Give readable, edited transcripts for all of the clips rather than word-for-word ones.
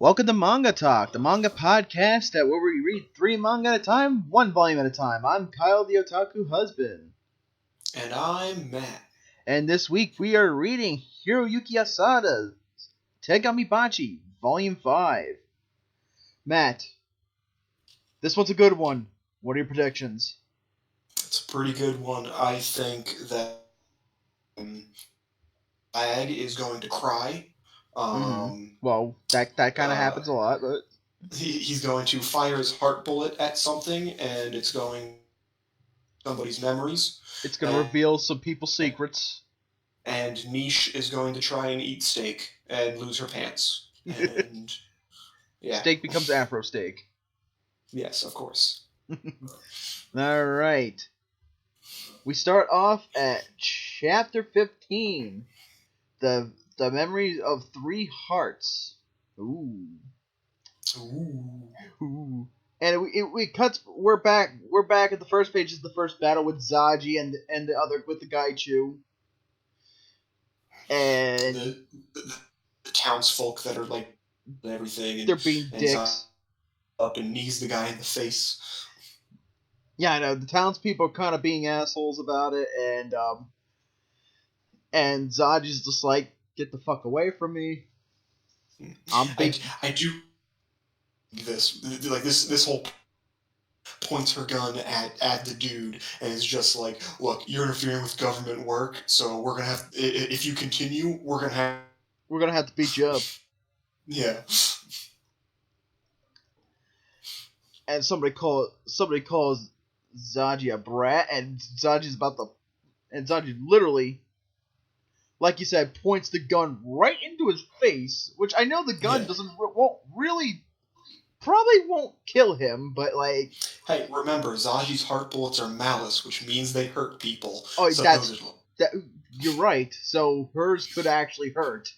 Welcome to Manga Talk, the manga podcast where we read 3 manga at a time, 1 volume at a time. I'm Kyle, the otaku husband. And I'm Matt. And this week we are reading Hiroyuki Asada's Tegami Bachi, Volume 5. Matt, this one's a good one. What are your predictions? It's a pretty good one. I think that Ag is going to cry. Well, that kind of happens a lot, but he's going to fire his heart bullet at something, and it's going somebody's memories. It's going to reveal some people's secrets. And Niche is going to try and eat steak and lose her pants. And yeah, steak becomes Afro steak. Yes, of course. All right. We start off at Chapter 15. The Memories of 3 Hearts. Ooh. And it cuts. We're back at the first page. Is the first battle with Zaji and the other with the Gaichu. And the townsfolk that are like everything. And, they're being dicks. Up and knees the guy in the face. Yeah, I know. The townspeople are kind of being assholes about it, and Zaji's just like, get the fuck away from me. I do this whole points her gun at the dude and is just like, look, you're interfering with government work, so we're gonna have, if you continue, we're gonna have to beat you up. Yeah. And somebody calls Zaji a brat, and Zaji literally, like you said, points the gun right into his face, which I know the gun probably won't kill him, but like... Hey, remember, Zaji's heart bullets are malice, which means they hurt people. Oh, so you're right, so hers could actually hurt.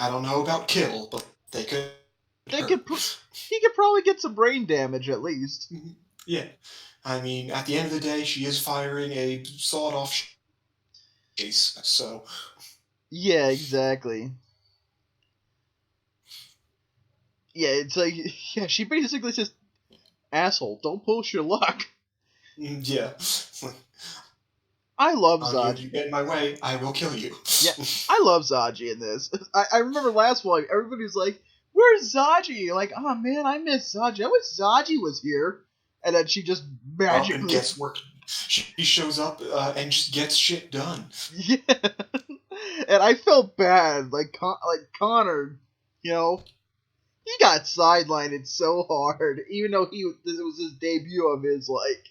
I don't know about kill, but they could hurt. He could probably get some brain damage, at least. Yeah. I mean, at the end of the day, she is firing a sawed-off case, so... Yeah, exactly. Yeah, it's like... Yeah, she basically says, asshole, don't push your luck. Yeah. I love Zaji. If you get in my way, I will kill you. Yeah, I love Zaji in this. I remember last one, everybody was like, where's Zaji? Like, oh man, I miss Zaji. I wish Zaji was here. And then she just magically... and gets work. She shows up and just gets shit done. Yeah. And I felt bad. Like Connor, you know, he got sidelined so hard. Even though this was his debut of his, like,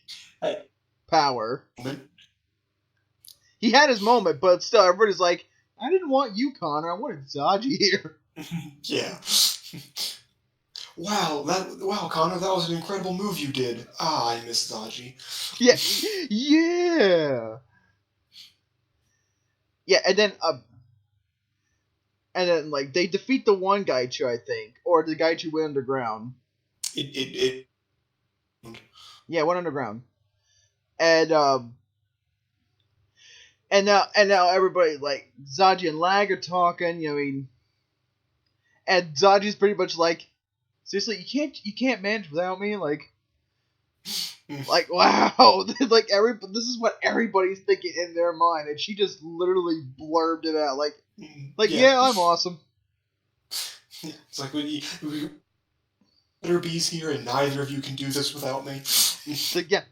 power. He had his moment, but still, everybody's like, I didn't want you, Connor. I wanted Zaji here. Yeah. Wow, Connor, that was an incredible move you did. Ah, I miss Zaji. Yeah. Yeah. Yeah, and then like they defeat the one Gaichu, I think, or the Gaichu went underground. It went underground, and now everybody, like, Zaji and Lag are talking. I mean, and Zaji's pretty much like, seriously, you can't manage without me, like wow, like this is what everybody's thinking in their mind, and she just literally blurbed it out, like yeah, I'm awesome. Yeah, it's like we better be's here, and neither of you can do this without me. It's like, yeah,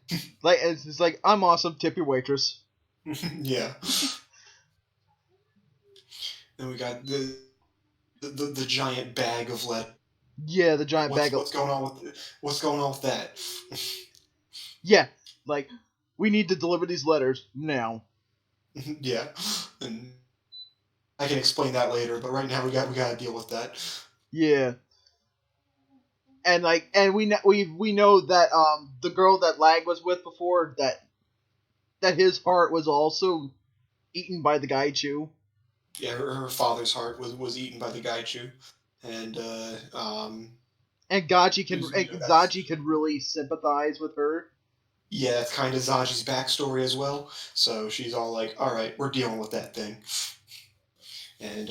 like it's like, I'm awesome. Tip your waitress. Yeah. Then we got the giant bag of lead. Yeah, the giant bag of... What's going on with that? Yeah, like, we need to deliver these letters now. Yeah, and I can explain that later, but right now we gotta deal with that. Yeah. And we know that the girl that Lag was with before, that his heart was also eaten by the Gaichu. Yeah, her father's heart was eaten by the Gaichu. And Zaji can really sympathize with her. Yeah, that's kind of Zaji's backstory as well. So she's all like, all right, we're dealing with that thing. And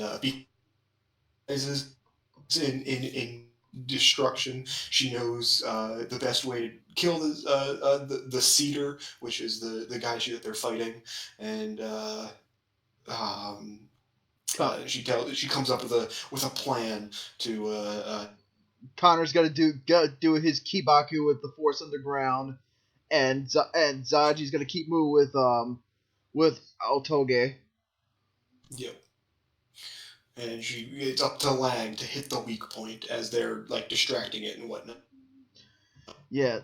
in destruction. She knows the best way to kill the Cedar, which is the guy that they're fighting, and she comes up with a plan to. Connor's got to do his Kibaku with the Force Underground, and Zaji's gonna keep moving with Otoge. Yep. And it's up to Lag to hit the weak point as they're like distracting it and whatnot. Yeah,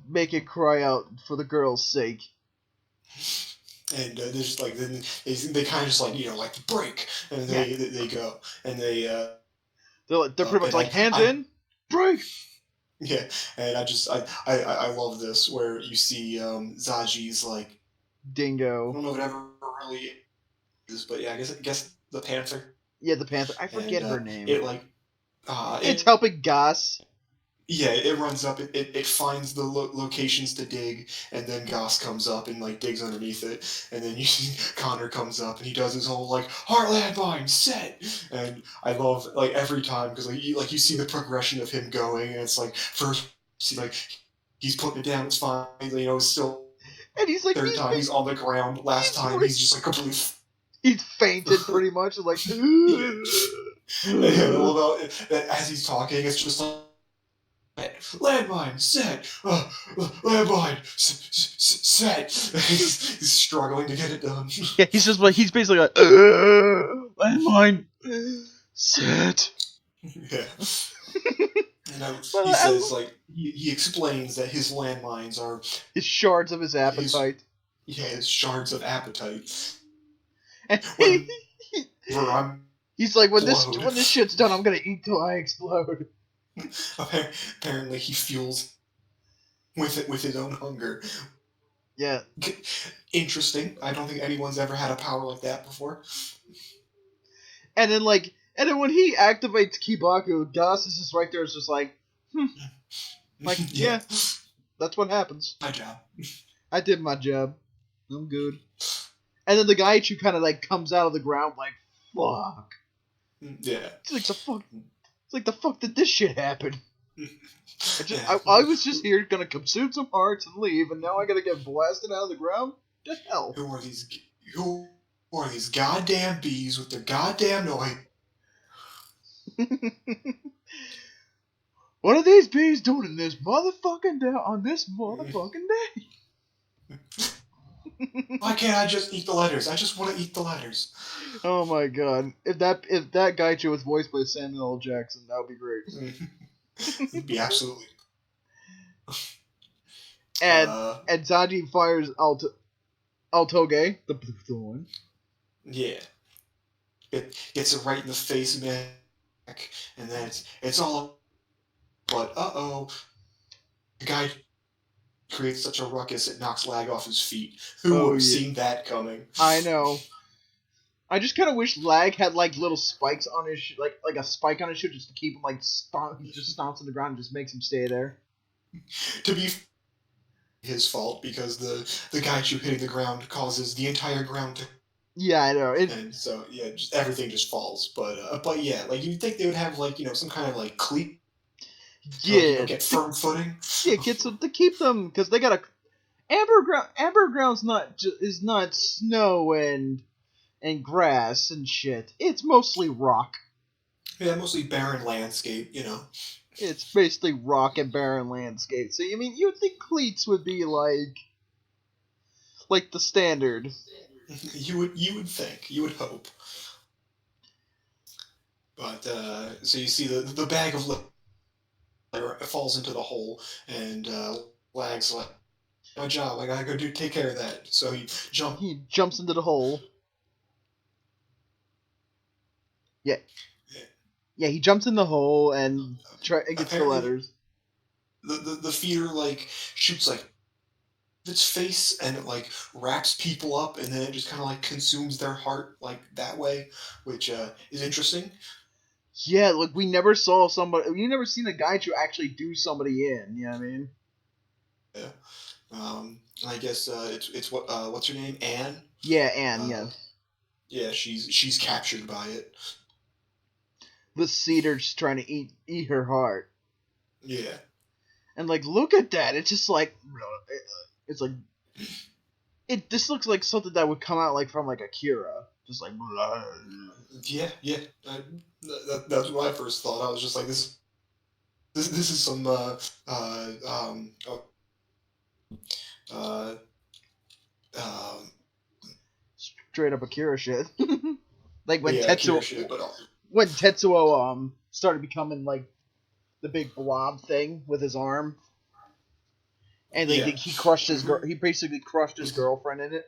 make it cry out for the girl's sake. And they're just like then they kind of just like like break, and they go and they're pretty much like hands in, break. Yeah, and I love this where you see Zaji's like dingo. I don't know whatever really is, but yeah, I guess the panther. Yeah, the panther. I forget her name. It like it's helping Goss. Yeah, it runs up. It finds the locations to dig, and then Goss comes up and like digs underneath it, and then you see Connor comes up and he does his whole like Heartland Vine set, and I love like every time because like you see the progression of him going, and it's like first he's putting it down, it's fine, it's still, and he's like third time he's on the ground, last time he's just like completely. He's fainted pretty much, like. And I love that as he's talking, it's just like. Landmine set, landmine set. He's struggling to get it done. Yeah, he's basically like landmine set. Yeah. He says like he explains that his landmines are his shards of his appetite. His shards of appetite. And he's like, when this shit's done, I'm gonna eat till I explode. Apparently, he fuels with his own hunger. Yeah. Interesting. I don't think anyone's ever had a power like that before. And then when he activates Kibaku, Goss is just right there. It's just like, like yeah, that's what happens. My job. I did my job. I'm good. And then the Gaichu kind of like comes out of the ground like, fuck. Yeah. It's like the fuck did this shit happen? I was just here gonna consume some hearts and leave, and now I gotta get blasted out of the ground? To hell. Who are these goddamn bees with their goddamn noise? What are these bees doing in this motherfucking day on this motherfucking day? Why can't I just eat the letters? I just want to eat the letters. Oh my god! If that Gaichu was voiced by Samuel L. Jackson, that would be great. It'd be absolutely. And Zaji fires Altoge, the blue thorn. Yeah. It gets it right in the face, man. And then it's all. But the guy creates such a ruckus it knocks Lag off his feet. Who would have seen that coming? I know. I just kind of wish Lag had like little spikes on his like a spike on his shoe just to keep him like just stomps on the ground and just makes him stay there. To be his fault because the Gaichu hitting the ground causes the entire ground to. Yeah, I know. And so yeah, everything just falls. But yeah, like you'd think they would have like some kind of like cleat. Yeah, get firm footing. Yeah, get some to keep them because they got amber ground's is not snow and grass and shit. It's mostly rock. Yeah, mostly barren landscape. It's basically rock and barren landscape. So you'd think cleats would be like the standard. You would think. You would hope. But so you see the bag of it falls into the hole, and Lag's like, "My job, I gotta go take care of that." So he jumps into the hole. Yeah. Yeah, he jumps in the hole and gets the letters. The feeder shoots its face, and it wraps people up, and then it just kind of consumes their heart that way, which is interesting. Yeah, we never saw somebody. We never seen a Gaichu actually do somebody in. You know what I mean? Yeah. I guess it's what's her name? Anne. Yeah, Anne. Yeah. Yeah, she's captured by it. the cedar just trying to eat her heart. Yeah. And like, look at that! It's just like, it's like, this looks like something that would come out like from like Akira, just like. Blah. Yeah. That's what I first thought. I was just like, this is some straight up Akira shit. Like when Akira shit, but when Tetsuo started becoming like the big blob thing with his arm, and like he crushed his he basically crushed his girlfriend in it.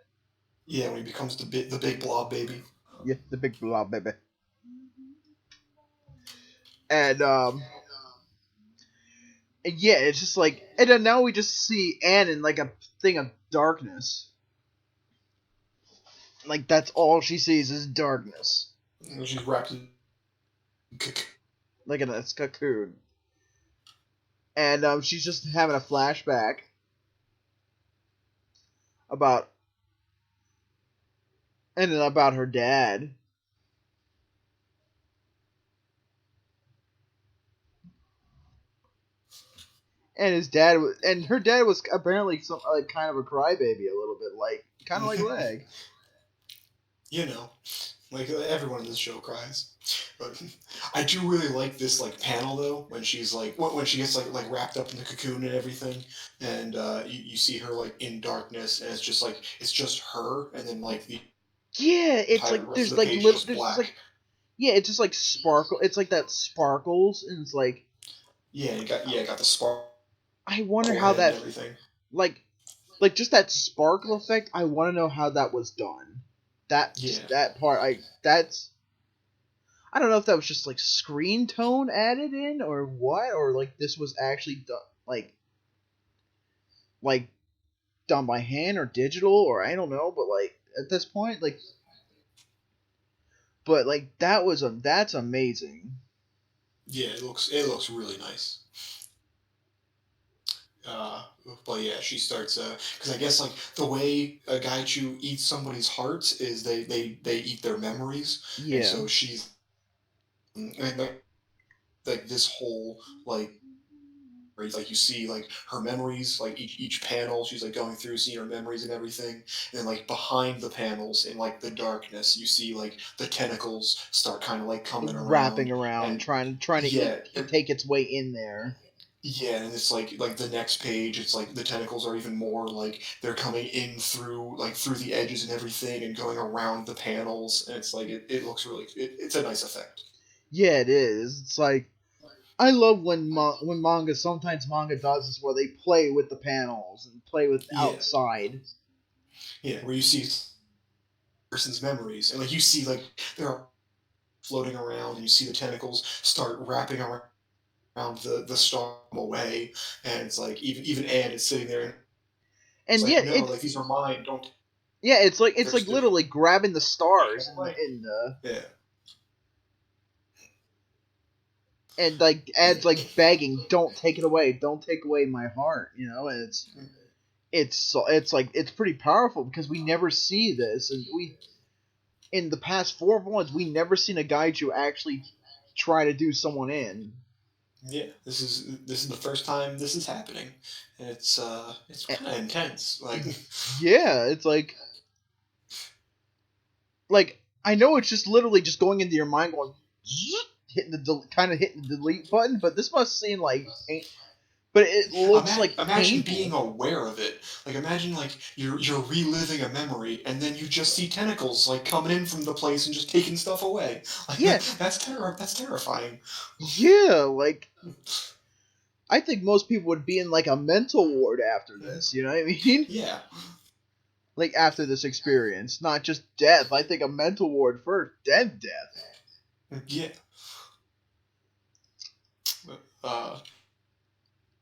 Yeah, when he becomes the big blob baby. Yeah, the big blob baby. And yeah, it's just like, and then now we just see Anne in like a thing of darkness. Like that's all she sees is darkness. And she's wrapped in like in a cocoon. And she's just having a flashback about her dad. And her dad was apparently some like kind of a crybaby a little bit, like kind of like Leg. You know, like everyone in this show cries. But I do really like this like panel though, when she's like when she gets like wrapped up in the cocoon and everything, and you see her like in darkness, and it's just her, and then like the it's like there's like little there's like it's just like sparkle. It's like that sparkles, and it's like it got the sparkle. I wonder how that everything like just that sparkle effect. I want to know how that was done. That part I don't know if that was just like screen tone added in or what, or like this was actually done like done by hand or digital, or I don't know, but like at this point that's amazing. Yeah, it looks really nice. But yeah, she starts because I guess like the way a Gaichu eats somebody's heart is they eat their memories. Yeah. And so she's like this whole like you see like her memories, like each panel she's like going through, seeing her memories and everything, and then like behind the panels in like the darkness you see like the tentacles start kind of like coming wrapping around and trying to take its way in there. Yeah, and it's like the next page, it's like the tentacles are even more like they're coming in through the edges and everything and going around the panels, and it's like it looks really it's a nice effect. Yeah, it is. It's like I love when manga does this where they play with the panels and play with outside. Yeah, where you see person's memories and like you see like they're floating around and you see the tentacles start wrapping around the storm away, and it's like even Anne is sitting there and like, no, like these are mine, don't. Yeah, it's like literally grabbing the stars in the and like adds like begging, don't take it away, don't take away my heart, you know. And it's like it's pretty powerful because we never see this, and in the past 4 ones we never seen a Gaiju actually try to do someone in. Yeah, this is the first time this is happening, and it's kind of intense. Like, yeah, it's like I know it's just literally just going into your mind, going hitting the delete button, but this must seem like, but it looks like imagine painful. Being aware of it. Like imagine like you're reliving a memory, and then you just see tentacles like coming in from the place and just taking stuff away. Like, yeah, that's terrifying. Yeah, like I think most people would be in like a mental ward after this. You know what I mean? Yeah. Like after this experience, not just death. I think a mental ward first, then death. Yeah.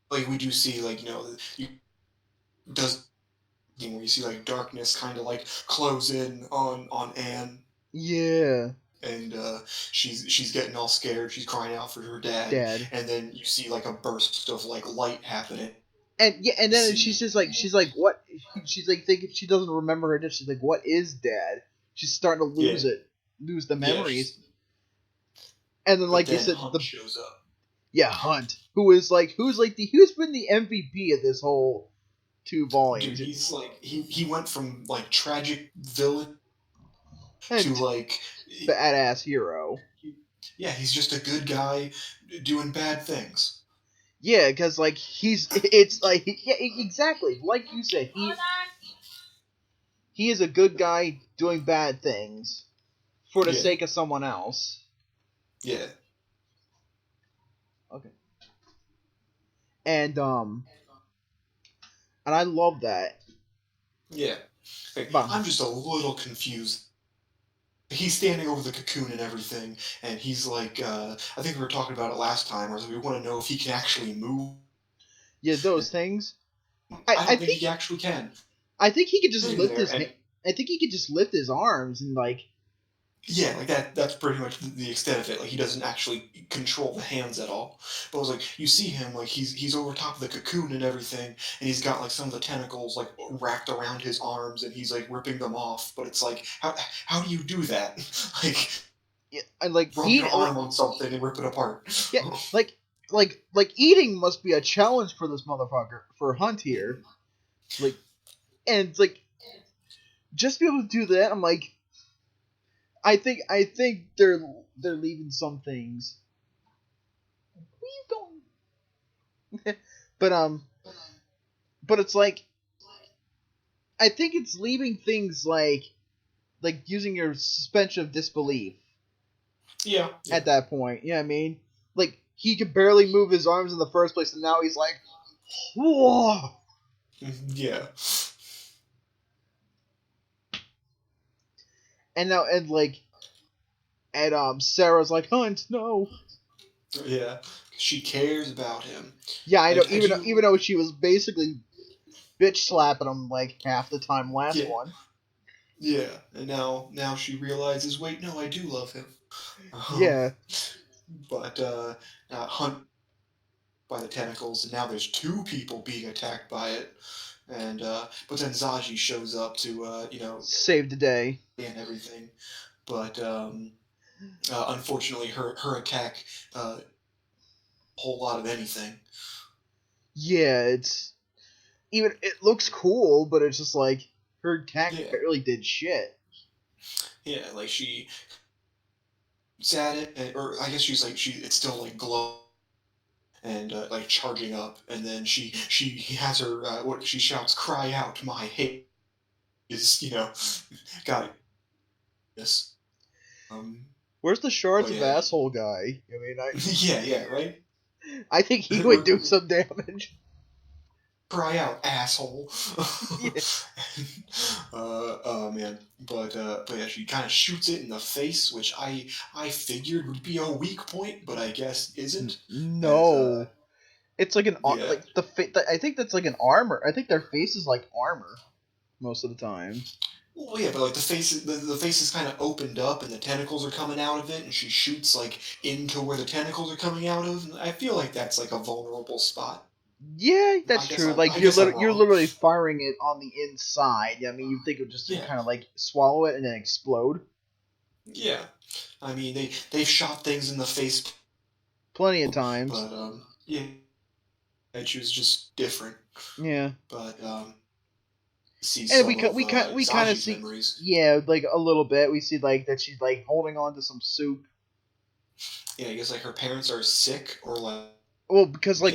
Like we do see like does where you see like darkness kind of like close in on Anne. Yeah. And she's getting all scared. She's crying out for her dad. And then you see like a burst of like light happening. And then she's like what? She's like thinking she doesn't remember her dad. She's like, what is dad? She's starting to lose the memories. And then, But like then you said, Hunt shows up. Hunt, who's been the MVP of this whole 2 volumes. Dude, he's like he went from like tragic villain to like badass hero. Yeah, he's just a good guy doing bad things. Yeah, because like it's like exactly like you said, he is a good guy doing bad things for the sake of someone else. Yeah. Okay. And I love that. Yeah. I'm just a little confused. He's standing over the cocoon and everything, and he's like, I think we were talking about it last time, or we want to know if he can actually move. Yeah, those things. I don't think he actually can. I think he could just lift his. I think he could just lift his arms and like. Yeah, like that's pretty much the extent of it. Like, he doesn't actually control the hands at all. But it was like, you see him, like, he's over top of the cocoon and everything, and he's got, like, some of the tentacles, like, wrapped around his arms, and he's, like, ripping them off. But it's like, how do you do that? Like, yeah, and like rub your arm on something and rip it apart. Yeah, like eating must be a challenge for this motherfucker, for Hunt here. Like, and it's like, just to be able to do that, I'm like, I think they're leaving some things. Where you going? but it's like, I think it's leaving things like using your suspension of disbelief. Yeah. At that point, you know what I mean? Like, he could barely move his arms in the first place, and now he's like, whoa! Yeah. And Sarah's like, Hunt, no. Yeah, she cares about him. Yeah, I know. Even though she was basically bitch slapping him like half the time last one. Yeah, and now she realizes, wait, no, I do love him. Yeah. But Hunt by the tentacles, and now there's 2 people being attacked by it. And but then Zaji shows up to save the day and everything. But unfortunately, her attack a whole lot of anything. Yeah, it looks cool, but it's just like her attack barely did shit. Yeah, like she at it, or I guess she's like it's still like glow and like charging up, and then she has her what she shouts, "Cry out, my hate is got it." Yes. Where's the shards of asshole guy? I mean, yeah, right. I think he would do some damage. Cry out, asshole. Yeah. Oh man, but yeah, she kind of shoots it in the face, which I figured would be a weak point, but I guess isn't. No, it's like like I think that's like an armor. I think their face is like armor most of the time. Well, yeah, but like the face is kind of opened up, and the tentacles are coming out of it, and she shoots like into where the tentacles are coming out of. And I feel like that's like a vulnerable spot. Yeah, that's true. Like you're literally firing it on the inside. I mean, you think it would just kind of like swallow it and then explode. Yeah, I mean they've shot things in the face plenty of times. But yeah, she was just different. Yeah, but and we kind of see memories. Yeah, like a little bit. We see like that she's like holding on to some soup. Yeah, I guess like her parents are sick or like. Well, because like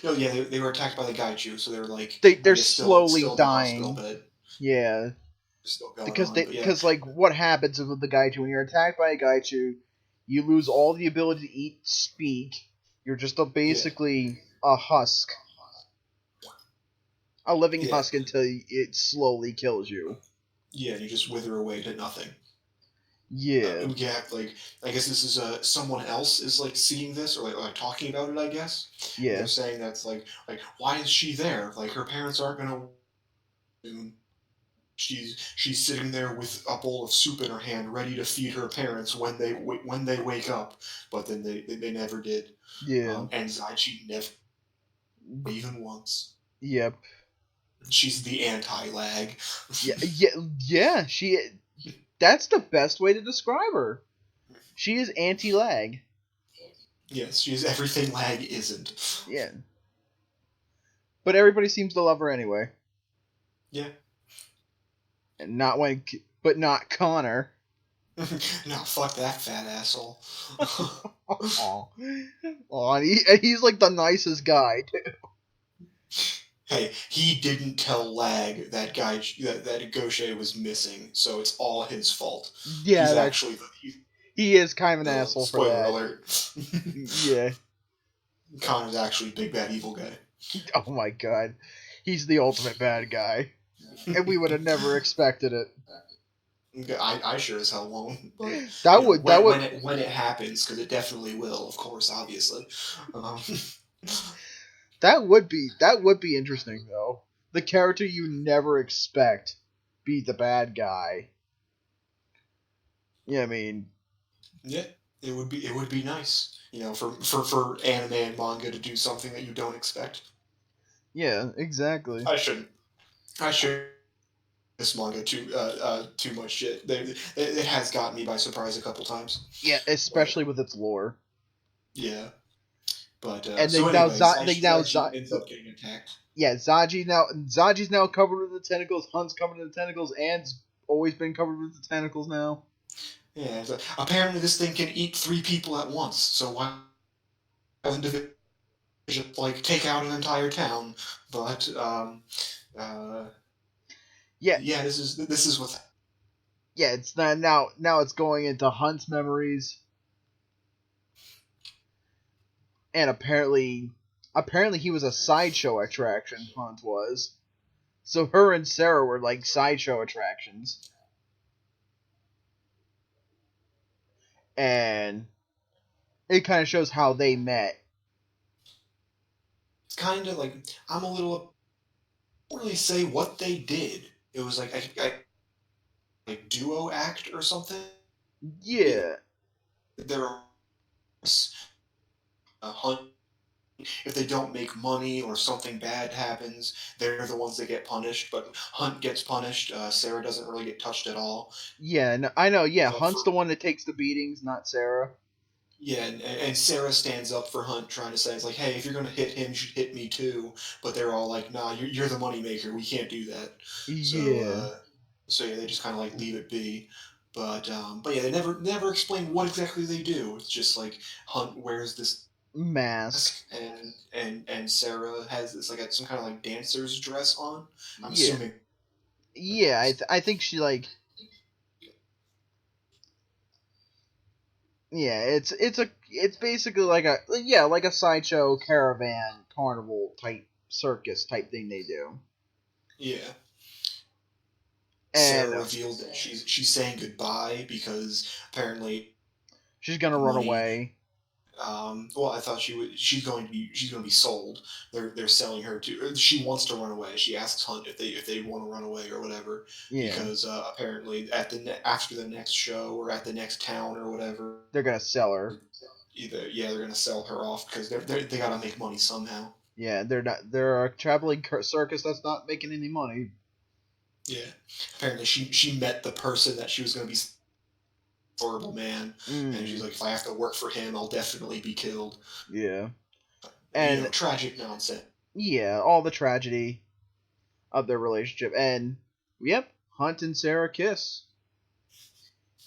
they were attacked by the Gaichu, so they were like they're slowly dying. Yeah, because like what happens with the Gaichu when you're attacked by a Gaichu, you lose all the ability to eat, speak. You're just basically a husk, a living husk until it slowly kills you. Yeah, and you just wither away to nothing. Yeah. Like I guess this is someone else is like seeing this or like talking about it. I guess. Yeah. And they're saying that's like why is she there? Like her parents aren't gonna. She's sitting there with a bowl of soup in her hand, ready to feed her parents when they wake up, but then they never did. Yeah. And Zaichi never, even once. Yep. She's the anti-lag. Yeah. That's the best way to describe her. She is anti-lag. Yes, she's everything Lag isn't. Yeah. But everybody seems to love her anyway. Yeah. And but not Connor. No, fuck that fat asshole. Aw. Aw, and he's like the nicest guy, too. Hey, he didn't tell Lag that that Gaucher was missing, so it's all his fault. Yeah, He's actually he is kind of an asshole for spoiler that. alert. Yeah. Connor's actually a big bad evil guy. Oh my god. He's the ultimate bad guy. And we would have never expected it. I sure as hell won't. But when it happens, because it definitely will, of course, obviously. That would be interesting though. The character you never expect be the bad guy. Yeah, I mean. Yeah, it would be nice, for anime and manga to do something that you don't expect. Yeah, exactly. I shouldn't this manga too much shit. It has gotten me by surprise a couple times. Yeah, especially with its lore. Yeah, but and so now Zaji ends up getting attacked. Yeah, Zaji's now covered with the tentacles. Hunt's covered with the tentacles. Ant's always been covered with the tentacles now. Yeah, apparently this thing can eat 3 people at once. So why just like take out an entire town? But yeah, this is what. Yeah, it's not now. Now it's going into Hunt's memories, and apparently he was a sideshow attraction. Hunt was, so her and Sarah were like sideshow attractions, and it kind of shows how they met. It's kind of like I'm a little. I don't really say what they did. It was like like duo act or something. Yeah. There are Hunt. If they don't make money or something bad happens, they're the ones that get punished. But Hunt gets punished. Sarah doesn't really get touched at all. Yeah, no, I know. Yeah, Hunt's the one that takes the beatings, not Sarah. Yeah, and Sarah stands up for Hunt, trying to say, it's like, hey, if you're going to hit him, you should hit me too. But they're all like, nah, you're the moneymaker. We can't do that. Yeah. So yeah, they just kind of like leave it be. But yeah, they never explain what exactly they do. It's just like Hunt wears this mask, and Sarah has this like some kind of like dancer's dress on. I'm assuming. Yeah, I think she like. Yeah, it's basically like a sideshow caravan carnival type circus type thing they do. Yeah. And Sarah revealed that she's saying goodbye because apparently she's gonna run away. Well, I thought she's going to be sold. They're selling her to. She wants to run away. She asks Hunt if they want to run away or whatever. Yeah. Because apparently after the next show or at the next town or whatever, they're gonna sell her. They're gonna sell her off because they gotta make money somehow. Yeah, they're a traveling circus that's not making any money. Yeah, apparently she met the person that she was gonna be. Horrible man, and she's like, if I have to work for him, I'll definitely be killed. Yeah, and tragic nonsense. Yeah, all the tragedy of their relationship, and yep, Hunt and Sarah kiss.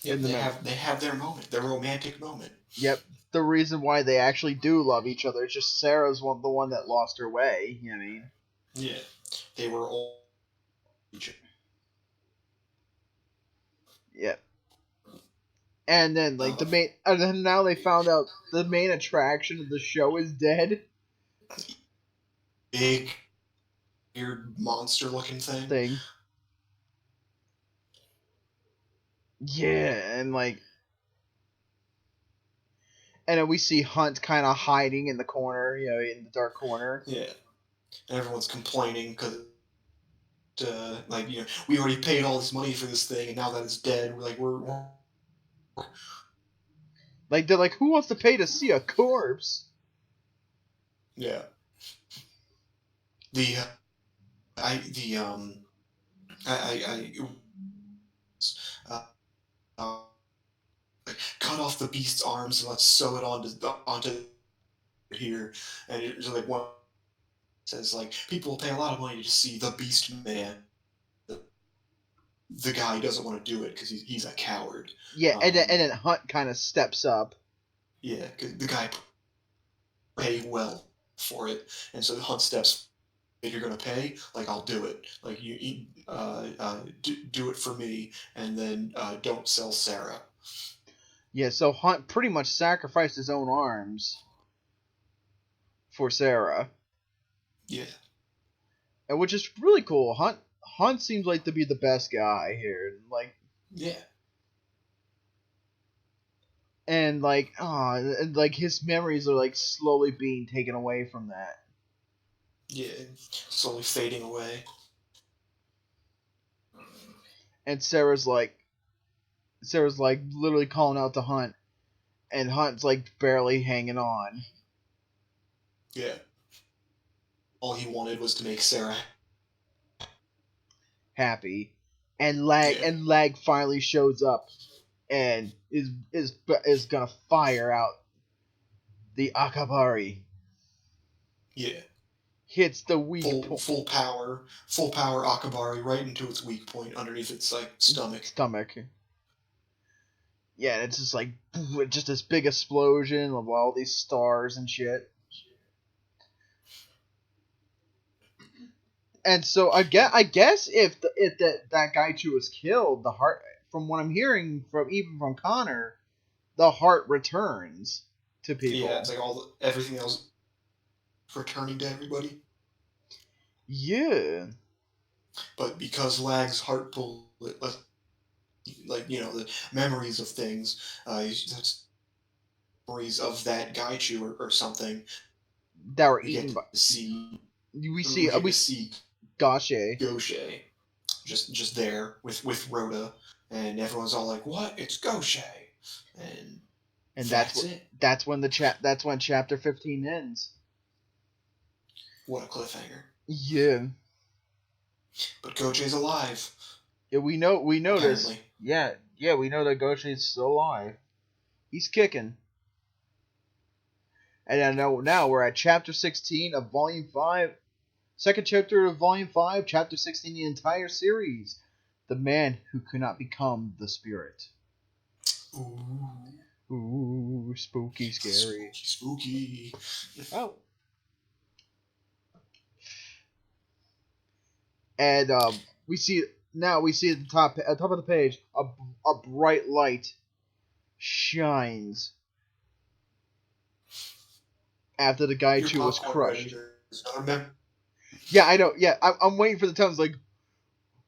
Yeah, they have their moment, their romantic moment. Yep, the reason why they actually do love each other is just Sarah's the one that lost her way. You know what I mean? Yeah, they were all. Yep. And then and then now they found out the main attraction of the show is dead. Big, weird monster-looking thing. Yeah, and then we see Hunt kind of hiding in the corner, in the dark corner. Yeah, and everyone's complaining because. We already paid all this money for this thing, and now that it's dead, we're they're like, who wants to pay to see a corpse? Yeah. Connor off the beast's arms and let's sew it onto here. And it's like one says like people will pay a lot of money to see the Beast Man. The guy doesn't want to do it because he's a coward. Yeah, and then Hunt kind of steps up. Yeah, because the guy pay well for it, and so Hunt steps. If you're gonna pay, like I'll do it. Like you do it for me, and then don't sell Sarah. Yeah, so Hunt pretty much sacrificed his own arms for Sarah. Yeah, and which is really cool. Hunt seems like to be the best guy here. Like, yeah. And like, and like his memories are like slowly being taken away from that. Yeah, slowly fading away. And Sarah's like literally calling out to Hunt, and Hunt's like barely hanging on. Yeah. All he wanted was to make Sarah happy, and Lag finally shows up, and is gonna fire out the Akabari. Yeah. Hits the weak point. Full power Akabari right into its weak point underneath its like stomach. Yeah, and it's just like just this big explosion of all these stars and shit. And so I guess if that Gaichu was killed, the heart, from what I'm hearing from Connor, the heart returns to people. Yeah, it's like everything else returning to everybody. Yeah. But because Lag's heart bullet, like the memories of things, that's memories of that Gaichu or something that were eaten by. We see Gaucher just there with Rhoda, and everyone's all like, "What? It's Gaucher," and that's it. That's when chapter 15 ends. What a cliffhanger! Yeah, but Gaucher's alive. Yeah, we know this. Yeah, we know that Gaucher's still alive. He's kicking. And I know now we're at chapter 16 of volume 5. Second chapter of volume 5, chapter 16, the entire series. The man who could not become the spirit. Ooh, spooky, scary. Spooky. Oh. And we see at the top of the page a bright light shines after the Gaichu was crushed. Yeah, I know. Yeah, I'm waiting for the towns. Like,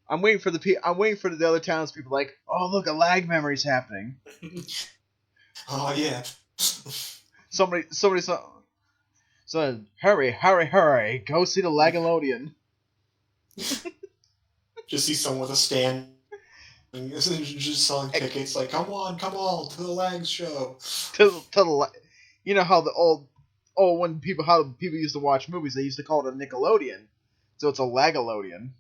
I'm waiting for the other townspeople. Like, oh look, a lag memory's happening. Oh yeah. Somebody said, hurry, go see the Lagalodian. Just see someone with a stand, just selling tickets. Like, come on to the Lags show. To the, you know how when people used to watch movies, they used to call it a Nickelodeon, so it's a Lagalodian.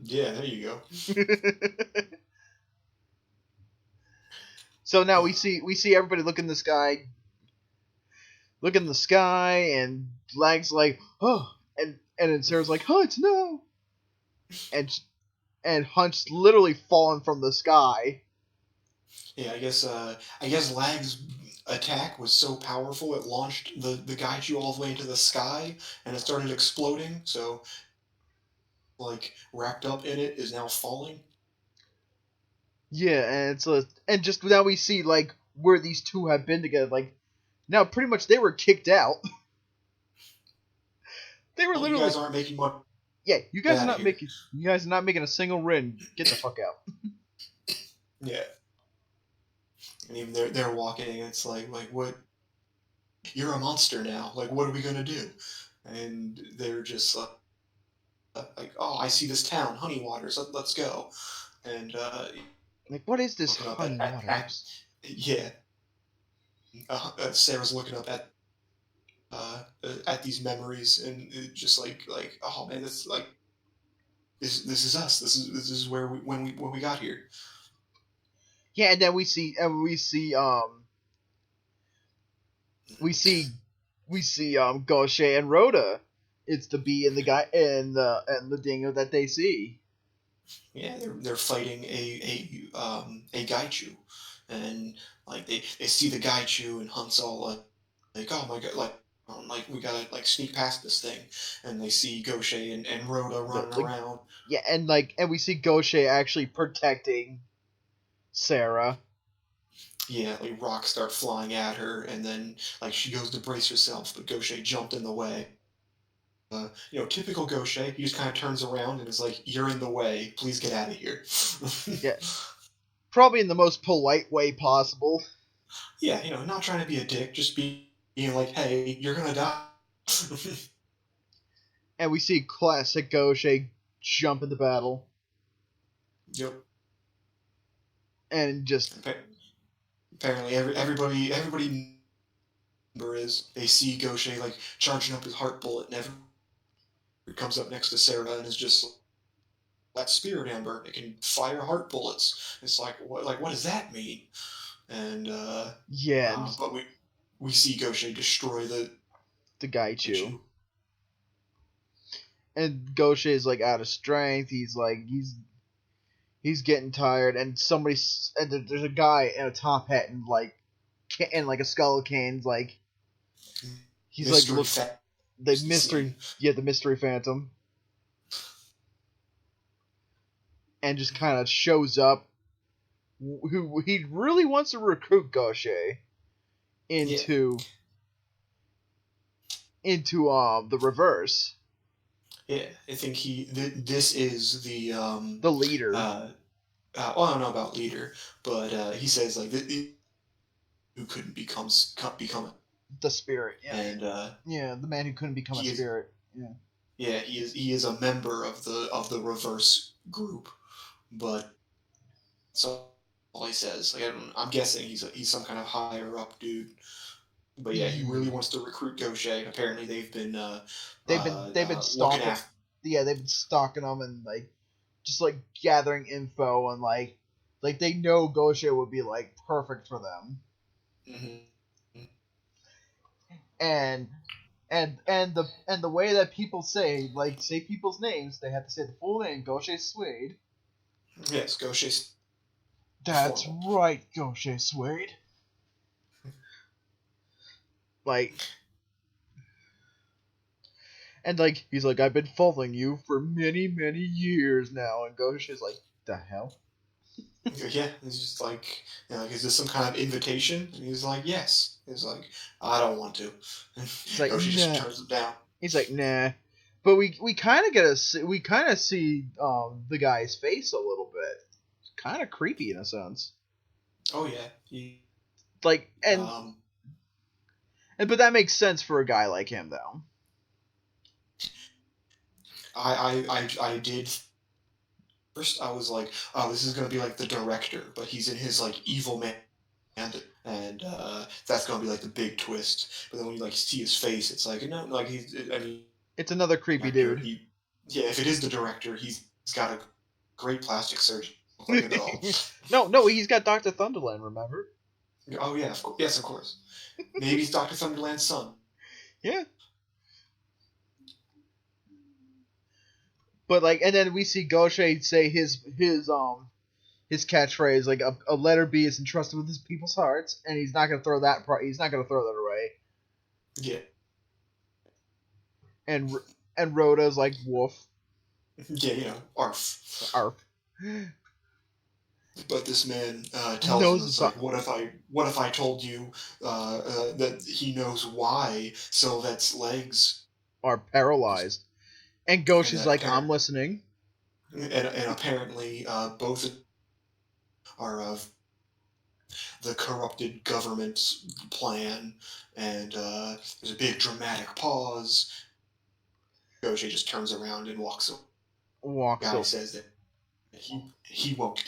Yeah, there you go. So now we see everybody look in the sky, and Lag's like, oh, and then Sarah's like, oh, it's no, and Hunt's literally fallen from the sky. Yeah, I guess Lag's attack was so powerful it launched the Gaichu all the way into the sky, and it started exploding. So, like, wrapped up in it is now falling. Yeah, and just now we see like where these two have been together. Like, now pretty much they were kicked out. They were literally. You guys aren't making much. Yeah, you guys are not making a single ring. Get the fuck out. Yeah. And even they're walking, and it's like what? You're a monster now. Like, what are we gonna do? And they're just like, oh, I see this town, Honey Waters. Let's go. And like, what is this Honey Waters? Yeah. Sarah's looking up at these memories, and it just like oh man, this is us. This is where when we got here. Yeah, and then we see we see Goshe and Rhoda. It's the bee and the guy and the dingo that they see. Yeah, they're fighting a Gaichu, and like they see the Gaichu and Hunt's all like oh my god like we gotta like sneak past this thing, and they see Goshe and Rhoda running around. Yeah, and we see Goshe actually protecting Sarah. Yeah, like rocks start flying at her, and then like she goes to brace herself, but Goshe jumped in the way. Typical Goshe. He just kind of turns around and is like, "You're in the way. Please get out of here." Yeah, probably in the most polite way possible. Yeah, not trying to be a dick, just being like, "Hey, you're gonna die." And we see classic Goshe jump into battle. Yep. And just apparently everybody is they see Goshe like charging up his heart bullet, and it comes up next to Sarah and is just that spirit ember. It can fire heart bullets. It's like what does that mean? And but we see Goshe destroy the Gaichu. And Goshe is like out of strength. He's he's getting tired, and there's a guy in a top hat and like a skull cane, like he's the mystery phantom, and just kind of shows up. Who he really wants to recruit Goshe into the reverse. Yeah, I think this is the leader. Well, I don't know about leader, but he says like who couldn't become the spirit. Yeah, and the man who couldn't become a spirit. Yeah, he is a member of the reverse group, but so all he says. Like I'm guessing he's some kind of higher up dude. But yeah, he really wants to recruit Goshe. Apparently, they've been stalking. They've been stalking him and just gathering info and like they know Goshe would be perfect for them. Mm-hmm. And the way that people say people's names, they have to say the full name, Goshe Suede. Yes, Goshe. That's right, Goshe Suede. And he's like, I've been following you for many, many years now. And Goshe's like, the hell? Yeah, he's just like, is this some kind of invitation? And he's like, yes. He's like, I don't want to. He's like, Goshe just turns him down. He's like, nah. But we kind of see the guy's face a little bit. It's kind of creepy in a sense. Oh yeah. But that makes sense for a guy like him, though. I did. First, I was like, oh, this is gonna be like the director, but he's in his evil man, and that's gonna be the big twist. But then when you see his face, it's like no, it's another creepy dude. If it is the director, he's got a great plastic surgeon. At all. No, he's got Dr. Thunderland. Remember? Oh yeah, yes, of course. Maybe he's Dr. Thunderland's son. Yeah. But and then we see Goshe say his catchphrase, a letter B is entrusted with his people's hearts, and he's not gonna throw that away. Yeah. And Rhoda's like, woof. Yeah, arf. Arf. But this man tells him, what if I told you that he knows why Sylvette's legs are paralyzed? And Goshe's like, I'm listening. And apparently both are of the corrupted government's plan, and there's a big dramatic pause. Goshe just turns around and walks away. The guy says that he won't.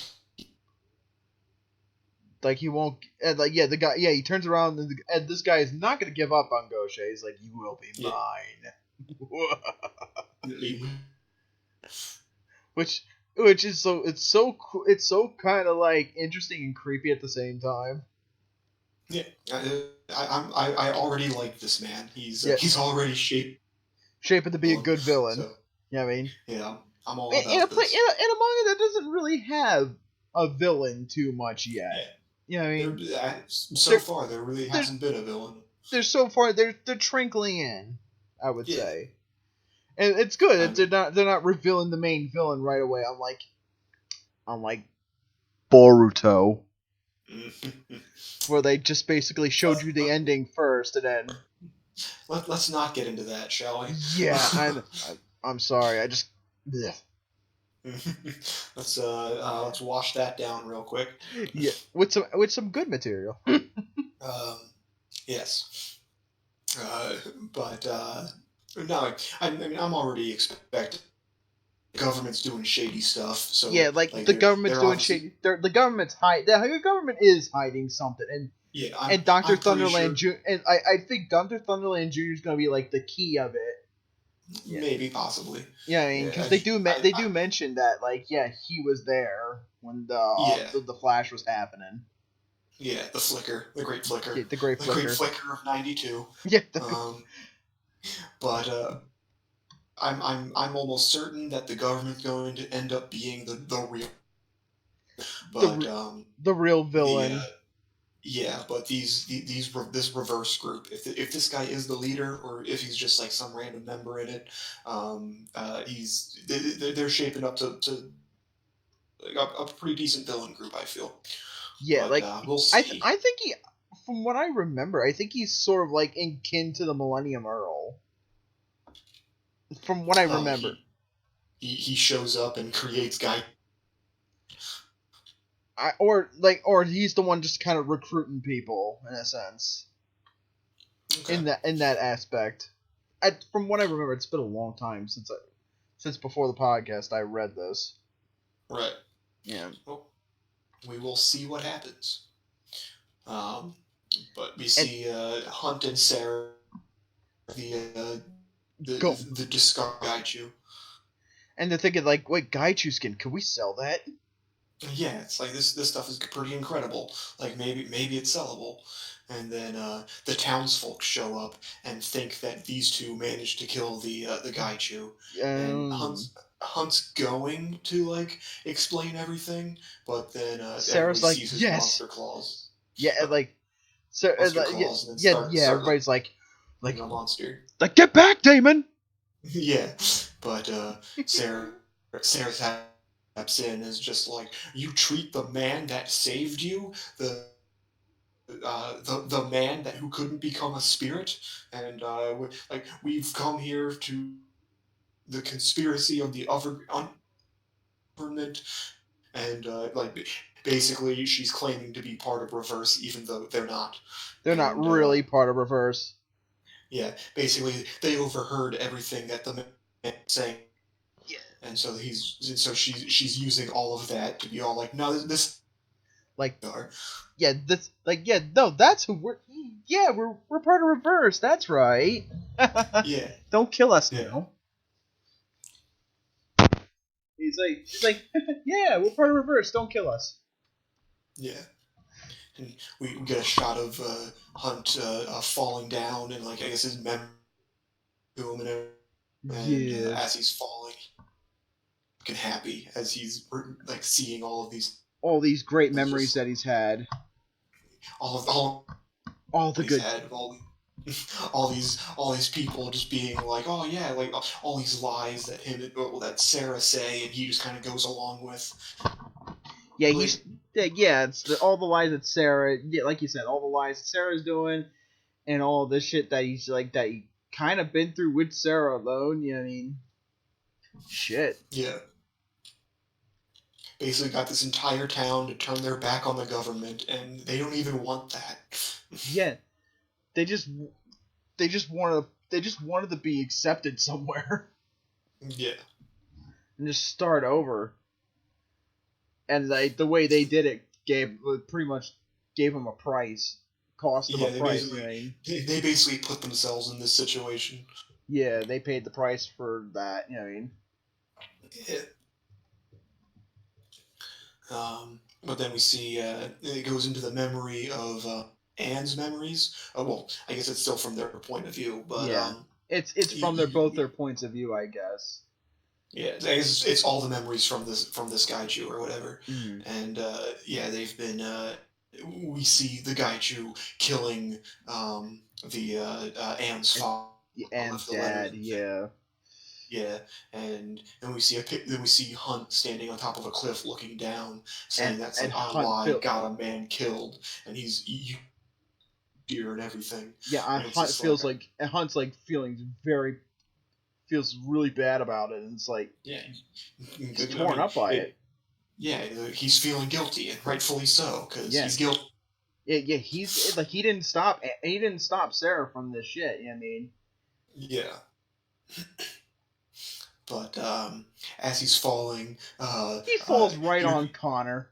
He won't. And the guy. Yeah, he turns around and this guy is not going to give up on Goshe. He's like, you will be mine. Which is so kind of interesting and creepy at the same time. Yeah, I already like this man. Yeah, He's already shaping to be a villain. good villain. So I mean, yeah, I'm all in a about this. manga that doesn't really have a villain too much yet. Yeah, I mean, so they're far there really they're hasn't been a villain. they're so far they're trickling in, I would Yeah, say, and it's good. I'm. They're not revealing the main villain right away. Unlike Boruto, where they just basically showed you the ending first, and then Let's not get into that, shall we? yeah, I'm sorry, I just bleh. Let's wash that down real quick. Yeah, with some good material. Yes, uh, but no, I mean I'm already expecting the government's doing shady stuff. So Yeah, like like the government's they're doing obviously shady. The government's the government is hiding something, yeah. and Doctor I'm pretty sure Thunderland and I think Doctor Thunderland Jr. is gonna be like the key of it. Yeah, maybe possibly. yeah, I mean, Yeah, because they do mention that like yeah he was there when yeah, the Flash was happening. yeah. The flicker, the great flicker, Yeah, the Great the great Flicker. flicker of '92. Yeah, Um, but I'm almost certain that the government's going to end up being the real. But the real the villain. yeah, but this reverse group, if this guy is the leader or if he's just like some random member in it, they're shaping up to like a pretty decent villain group, I feel. Yeah, But like we'll see. I think from what I remember, I think he's sort of like in kin to the Millennium Earl. From what I Oh, remember. he shows up and creates guy. Or he's the one just kind of recruiting people in a sense Okay. in that aspect. From what I remember, it's been a long time since before the podcast I read this. Right. Yeah. Well, we will see what happens. But we And see Hunt and Sarah, the go the discard Gaichu. and they're thinking like, wait, Gaichu skin, can we sell that? Yeah, it's like this stuff is pretty incredible. Like maybe it's sellable. And then the townsfolk show up and think that these two managed to kill the Gaichu, and Um, Hunt's going to like explain everything, but then everybody Sarah's like, sees his yes, monster claws, yeah, and like, so monster yeah, claws, and then yeah. start Everybody's being a monster. like, get back, Damon. Yeah, but Sarah taps in is just like, you treat the man that saved you, the man who couldn't become a spirit, and like we've come here to the conspiracy of the other government, and like basically she's claiming to be part of Reverse even though they're not, They're not and really part of Reverse. yeah, basically they overheard everything that the man was saying. Yeah. And so she's using all of that to be all like, no, this Like, are. yeah, no, that's who we're part of Reverse. That's right. Yeah, Don't kill us yeah, now. She's like, yeah, we're part of Reverse. Don't kill us. yeah. And we get a shot of Hunt falling down, and like I guess his memory to him, and Yeah. as he's falling, looking happy as he's like seeing All these great memories just that he's had. all All the he's good. had, all these people just being like, oh yeah, like all these lies that Sarah say, and he just kind of goes along with. Yeah, Great. it's all the lies that Sarah, yeah, like you said, all the lies that Sarah's doing, and all this shit that he's like that he kind of been through with Sarah alone. I mean, shit. Yeah. Basically got this entire town to turn their back on the government, and they don't even want that. Yeah, they just wanted to be accepted somewhere Yeah. and just start over. And the way they did it pretty much gave them a price, cost them Yeah, a price. I mean, they basically put themselves in this situation. yeah, they paid the price for that. I mean, Yeah. But then we see it goes into the memory of Anne's memories. Oh well, I guess it's still from their point of view, but Yeah. It's from both their points of view, I guess. yeah, it's all the memories from this Gaiju or whatever, Mm. and yeah, they've been. We see the Gaiju killing the Anne's father And left the letter. Dad, yeah. Yeah, and then we see Hunt standing on top of a cliff looking down, saying that's and like our lie got a man killed, and he's here and everything. Yeah, and Hunt feels like Hunt's like feels really bad about it, and it's like yeah, he's torn up by it. Yeah, he's feeling guilty, and rightfully so, because he's guilty. Yeah, he's like he didn't stop Sarah from this shit. You know what I mean? Yeah. But as he's falling, he falls right on Connor.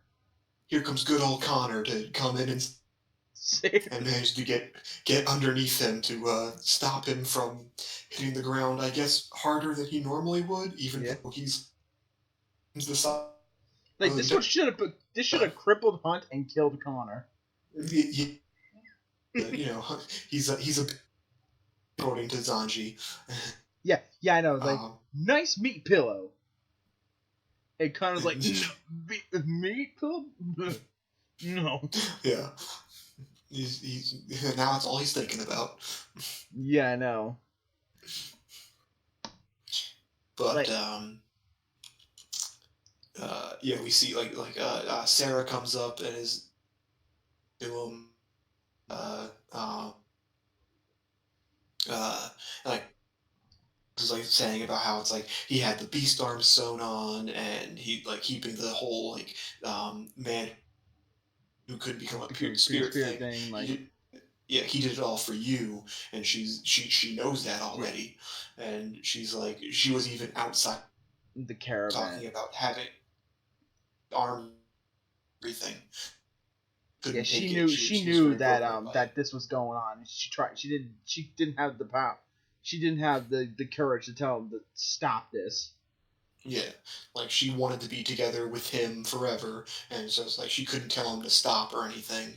Here comes good old Connor to come in and manage to get underneath him to stop him from hitting the ground. I guess harder than he normally would, even though he's the size. Like this should have crippled Hunt and killed Connor. You know, he's a according to Zanji. Yeah, I know. Like, nice meat pillow. And Connor's like, meat pillow? No. Yeah. He's now that's all he's thinking about. Yeah, I know. But yeah, we see Sarah comes up and is to him like is like saying about how it's like he had the beast arm sewn on and he like keeping the whole like man who could become a pure spirit thing like he did it all for you, and she knows that already, and she's like she was even outside the caravan talking about having arm everything. Yeah, she knew that that this was going on. She didn't have the power. She didn't have the courage to tell him to stop this. Yeah, like she wanted to be together with him forever, and so it's like she couldn't tell him to stop or anything.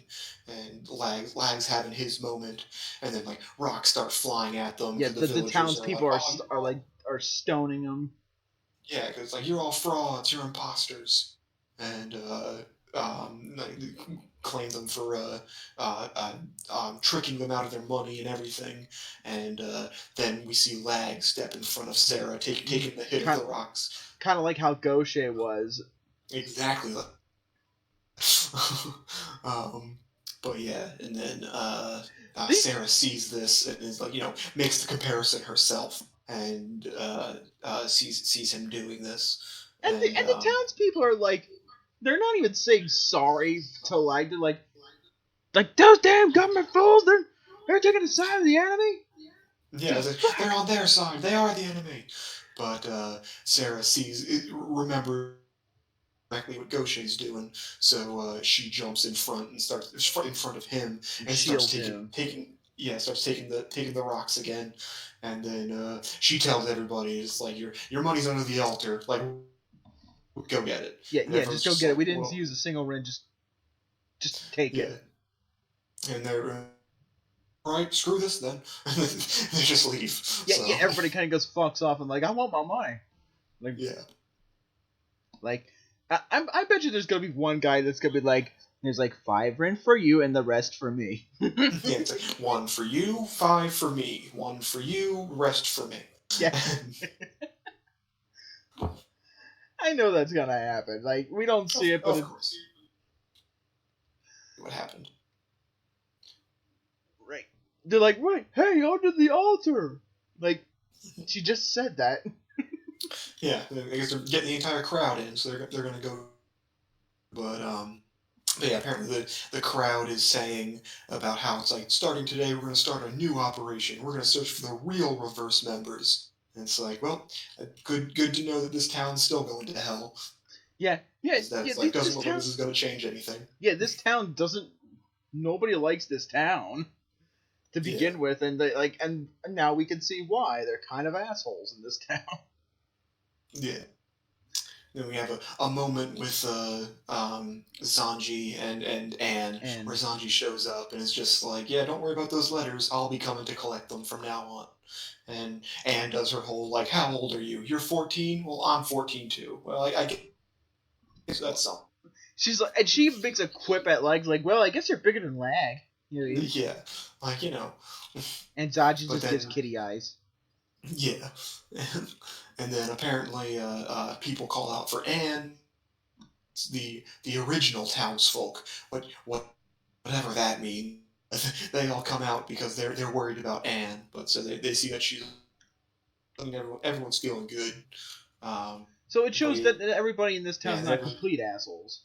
And Lag's having his moment, and then like rocks start flying at them. Yeah, the townspeople are stoning them. Yeah, because like you're all frauds, you're imposters, and claim them for tricking them out of their money and everything. And then we see Lag step in front of Sarah, taking the hit of the rocks. Kind of like how Gaucher was. Exactly. But yeah, and then Sarah sees this and is like, makes the comparison herself and sees him doing this. And the townspeople are like, they're not even saying sorry to Lag. They're like those damn government fools. They're taking the side of the enemy. Yeah, they're on their side. They are the enemy. But Sarah remembers exactly what Gaucher's doing, so she jumps in front and starts in front of him and starts taking the rocks again, and then she tells everybody, it's like your money's under the altar, like go get it. Yeah, just go get it. We didn't use a single ring. Just take it. And they're right. Screw this then. They just leave. Yeah. Everybody kind of goes fucks off and like, I want my money. Like, yeah. Like, I bet you there's gonna be one guy that's gonna be like, there's like 5 rent for you and the rest for me. Yeah, it's like 1 for you, 5 for me. 1 for you, rest for me. Yeah. I know that's gonna happen. Like, we don't see it, but of course. What happened? Right. They're like, right, hey, under the altar. Like, she just said that. Yeah, I guess they're getting the entire crowd in, so they're gonna go. But yeah, apparently the crowd is saying about how it's like, starting today, we're gonna start a new operation. We're gonna search for the real reverse members. And it's like, well, good to know that this town's still going to hell. Yeah. Doesn't look like this is going to change anything. Yeah, this town doesn't. Nobody likes this town to begin with, and and now we can see why they're kind of assholes in this town. Yeah. Then we have a moment with Zanji and Anne, And where Zanji shows up and is just like, yeah, don't worry about those letters. I'll be coming to collect them from now on. And Anne does her whole, like, how old are you? You're 14? Well, I'm 14 too. Well, I guess that's something. she's like, and she makes a quip at Legs, like, well, I guess you're bigger than Lag. Yeah, like, And Zaji but just gives then, kitty eyes. yeah. And then apparently people call out for Anne, the original townsfolk, whatever that means. They all come out because they're worried about Anne, but so they see that she's. I mean, everyone's feeling good. So it But shows that everybody in this town's not everyone, complete assholes.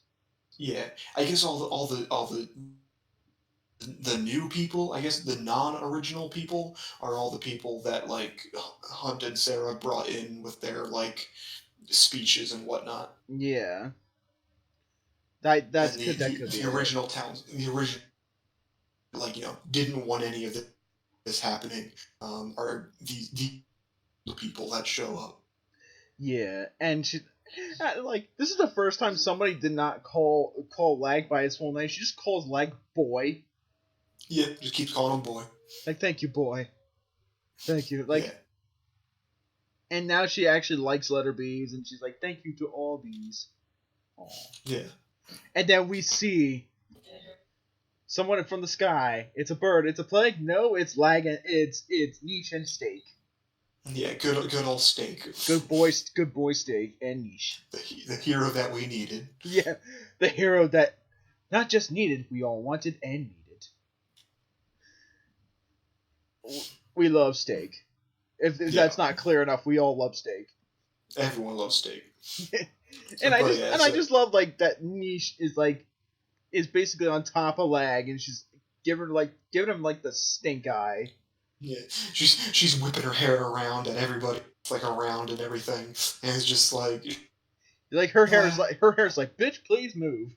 yeah, I guess all the new people, I guess the non-original people, are all the people that like Hunt and Sarah brought in with their like speeches and whatnot. Yeah, And that could be the it. original towns, the original like didn't want any of this happening. Are the people that show up. Yeah, and she, like, this is the first time somebody did not call Lag by his full name. She just calls Lag boy. Yeah, just keeps calling him boy. Like, thank you, boy. Thank you. Yeah, Like, and now she actually likes letter B's, and she's like, thank you to all B's. Aww. yeah. And then we see someone from the sky. It's a bird. It's a plague. No, it's Lag. And it's Niche and Steak. Yeah, good old Steak. Good boy, Steak and Niche. The hero that we needed. Yeah, the hero that not just needed, we all wanted and needed. We love Steak. If that's not clear enough, we all love Steak. Everyone loves Steak. And I just love like that Niche is basically on top of Lag, and she's giving him like the stink eye. Yeah, she's whipping her hair around and everybody like around and everything, and it's just like her hair's like bitch, please move.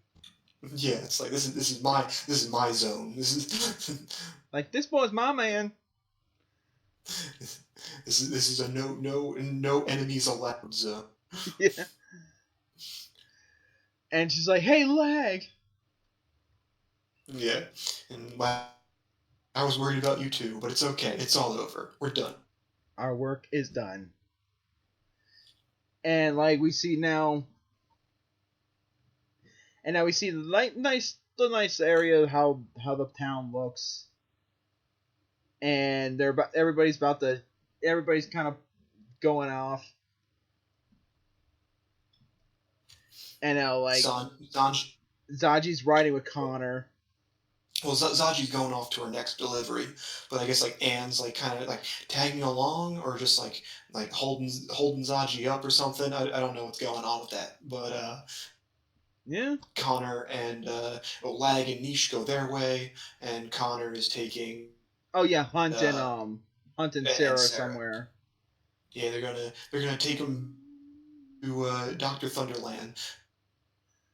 Yeah, it's like this is my zone. This is like this boy's my man. This is a no enemies allowed zone. Yeah. And she's like, hey, Lag. Yeah, and I was worried about you too, but it's okay. It's all over. We're done. Our work is done. And like we see now, the nice area how the town looks, and everybody's kind of going off, and now like Zaji's riding with Connor. Well, Zaji's going off to her next delivery, but I guess like Anne's like kind of like tagging along or just like holding Zaji up or something. I don't know what's going on with that, but yeah. Connor and Lag and Niche go their way, and Connor is taking. Oh yeah, Hunt and Sarah somewhere. Yeah, they're gonna take him to Dr. Thunderland.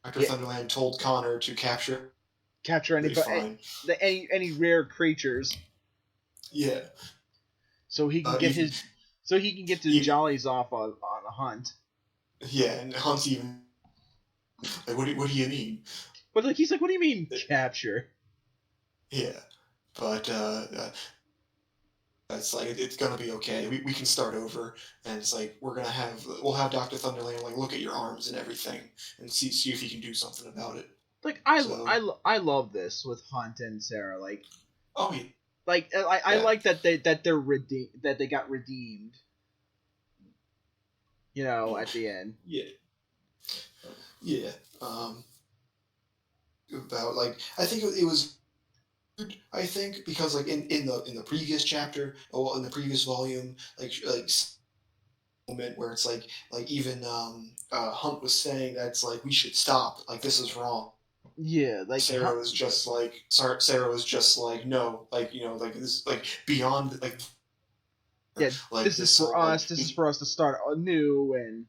Dr. Thunderland told Connor to capture any rare creatures. Yeah. So he can get his jollies off on a hunt. Yeah, and Hunt's even like, what do you mean? But like he's like, what do you mean capture? Yeah, but it's like it's gonna be okay. We can start over, and it's like we'll have Dr. Thunderland like look at your arms and everything, and see if he can do something about it. Like I love this with Hunt and Sarah. Like, oh yeah. Like I like that they're redeemed, that they got redeemed. At the end. Yeah. Yeah. About like I think it was. I think because like in the previous chapter, in the previous volume, like moment where it's like even Hunt was saying that it's like we should stop, like this is wrong. Yeah, like Sarah was just like no, like like this like beyond like yeah, like this is for us. This is for us to start anew and.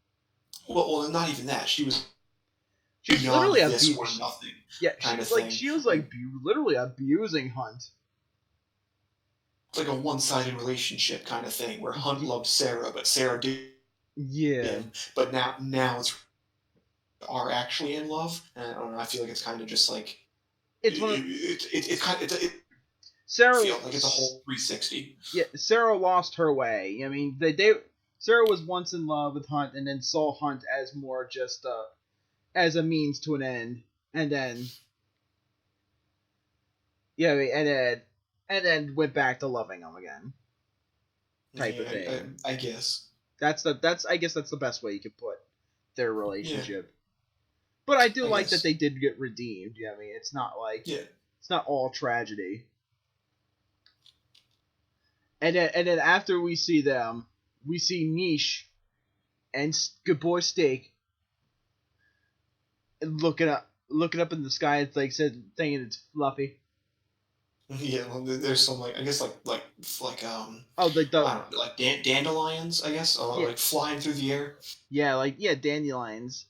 Well, not even that. She was literally this or nothing. Yeah, she was literally abusing Hunt. It's like a one-sided relationship kind of thing where Hunt loved Sarah, but Sarah did. Yeah. But now it's are actually in love. And I don't know. I feel like it's kind of just like It's one of it's kind of it Sarah. feels like it's a whole 360. Yeah, Sarah lost her way. I mean, Sarah was once in love with Hunt, and then saw Hunt as more just as a means to an end, and then and then went back to loving him again, type of thing. I guess I guess that's the best way you could put their relationship. Yeah. But I do I like guess. that they did get redeemed. Yeah, I mean, it's not like it's not all tragedy. And then after we see them, we see Niche and Good Boy Steak looking up in the sky. It's like thinking it's Fluffy. Yeah, well, there's some I guess oh, like the I don't know, like dandelions, I guess, like flying through the air. Yeah, dandelions.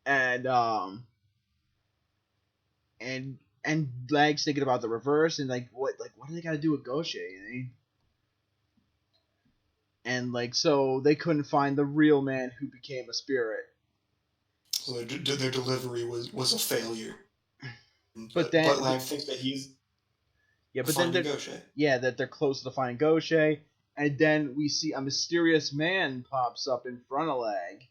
And Lag's thinking about the reverse and what do they got to do with Goshe? And so they couldn't find the real man who became a spirit. So their delivery was a failure. But Lag thinks that he's that they're close to finding Goshe, and then we see a mysterious man pops up in front of Lag.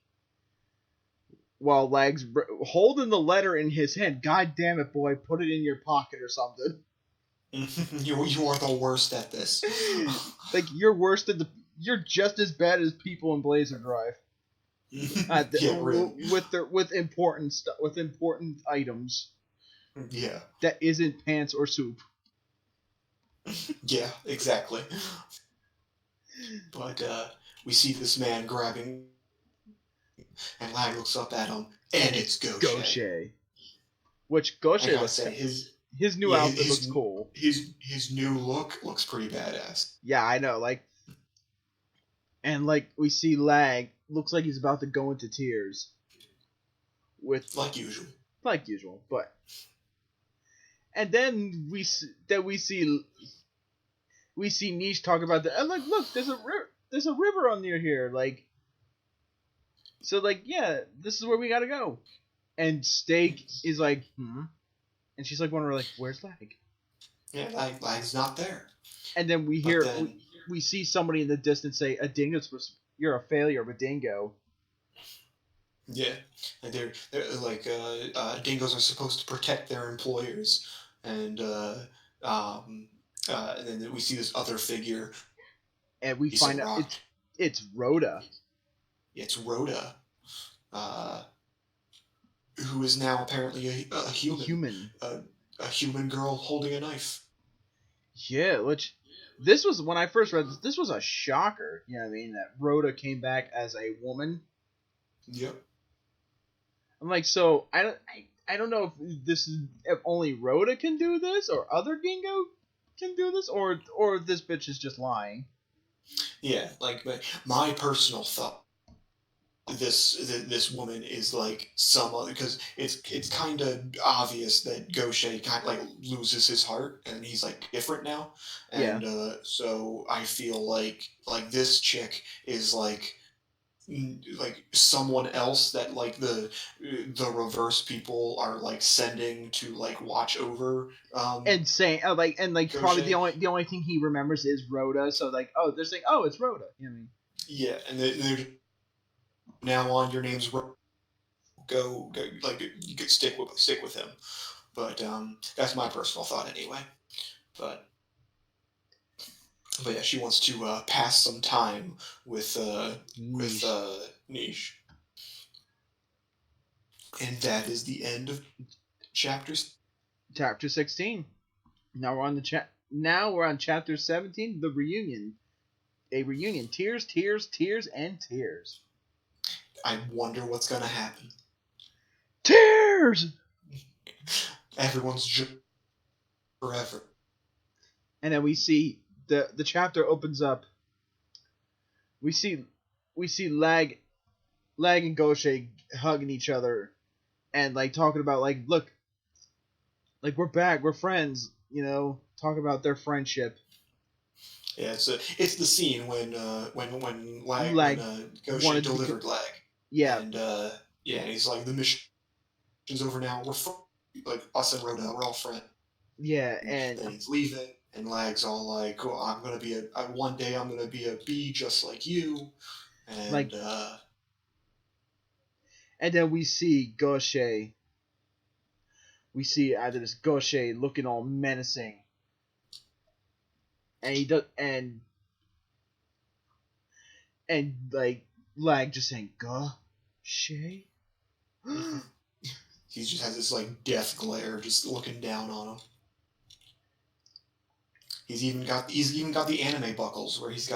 While Lag's holding the letter in his hand. God damn it, boy! Put it in your pocket or something. You are the worst at this. You're worse than you're just as bad as people in Blazer Drive. Really. With important stuff, with important items. Yeah. That isn't pants or soup. Yeah, exactly. But we see this man grabbing, and Lag looks up at him, and it's Goshe. Which Goshe looks say his new outfit looks cool. His new look looks pretty badass. Yeah, I know. And we see Lag looks like he's about to go into tears. Like usual, but. And then we see Niche talk about the look, there's a river on near here, this is where we gotta go. And Steak is like, and she's wondering where's Lag? Yeah, Lag's not there. And then we see somebody in the distance say, "A dingo's you're a failure of a dingo." Yeah, and they're dingoes are supposed to protect their employers, and then we see this other figure, and we find out it's Rhoda. It's Rhoda, who is now apparently a human, a human girl holding a knife. Yeah, which this was when I first read this was a shocker. You know what I mean? That Rhoda came back as a woman. Yep. I'm so I don't know if only Rhoda can do this or other dingo can do this or this bitch is just lying. Yeah, my personal thought, this woman is some other, because it's kind of obvious that Goshe kind of loses his heart and he's different now, and so I feel like this chick is someone else that the reverse people are sending to watch over and saying Goshe. Probably the only thing he remembers is Rhoda, so they're saying it's Rhoda. You know what I mean? Yeah, and they're now on, your name's Rhoda. Go stick with him. But that's my personal thought anyway. But yeah, she wants to pass some time with Niche. And that is the end of chapter 16. Now we're on chapter 17, the reunion. A reunion. Tears, tears, tears, and tears. I wonder what's gonna happen. Tears! Everyone's just forever. And then we see the chapter opens up. We see Lag and Goshe hugging each other and talking about look, we're back, we're friends, talk about their friendship. Yeah, it's the scene when Lag Goshe delivered Lag. Yeah. And Yeah, and he's like, the mission's over now. We're like us and Rhoda, we're all friends. Yeah, and then he's leaving, and Lag's all like, "Oh, I'm gonna be one day I'm gonna be a bee just like you," like, and and then we see Gaucher. We see either this Gaucher looking all menacing, and he does, and like Lag just saying Gaucher. he just has this like death glare, just looking down on him. He's even got the anime buckles where he's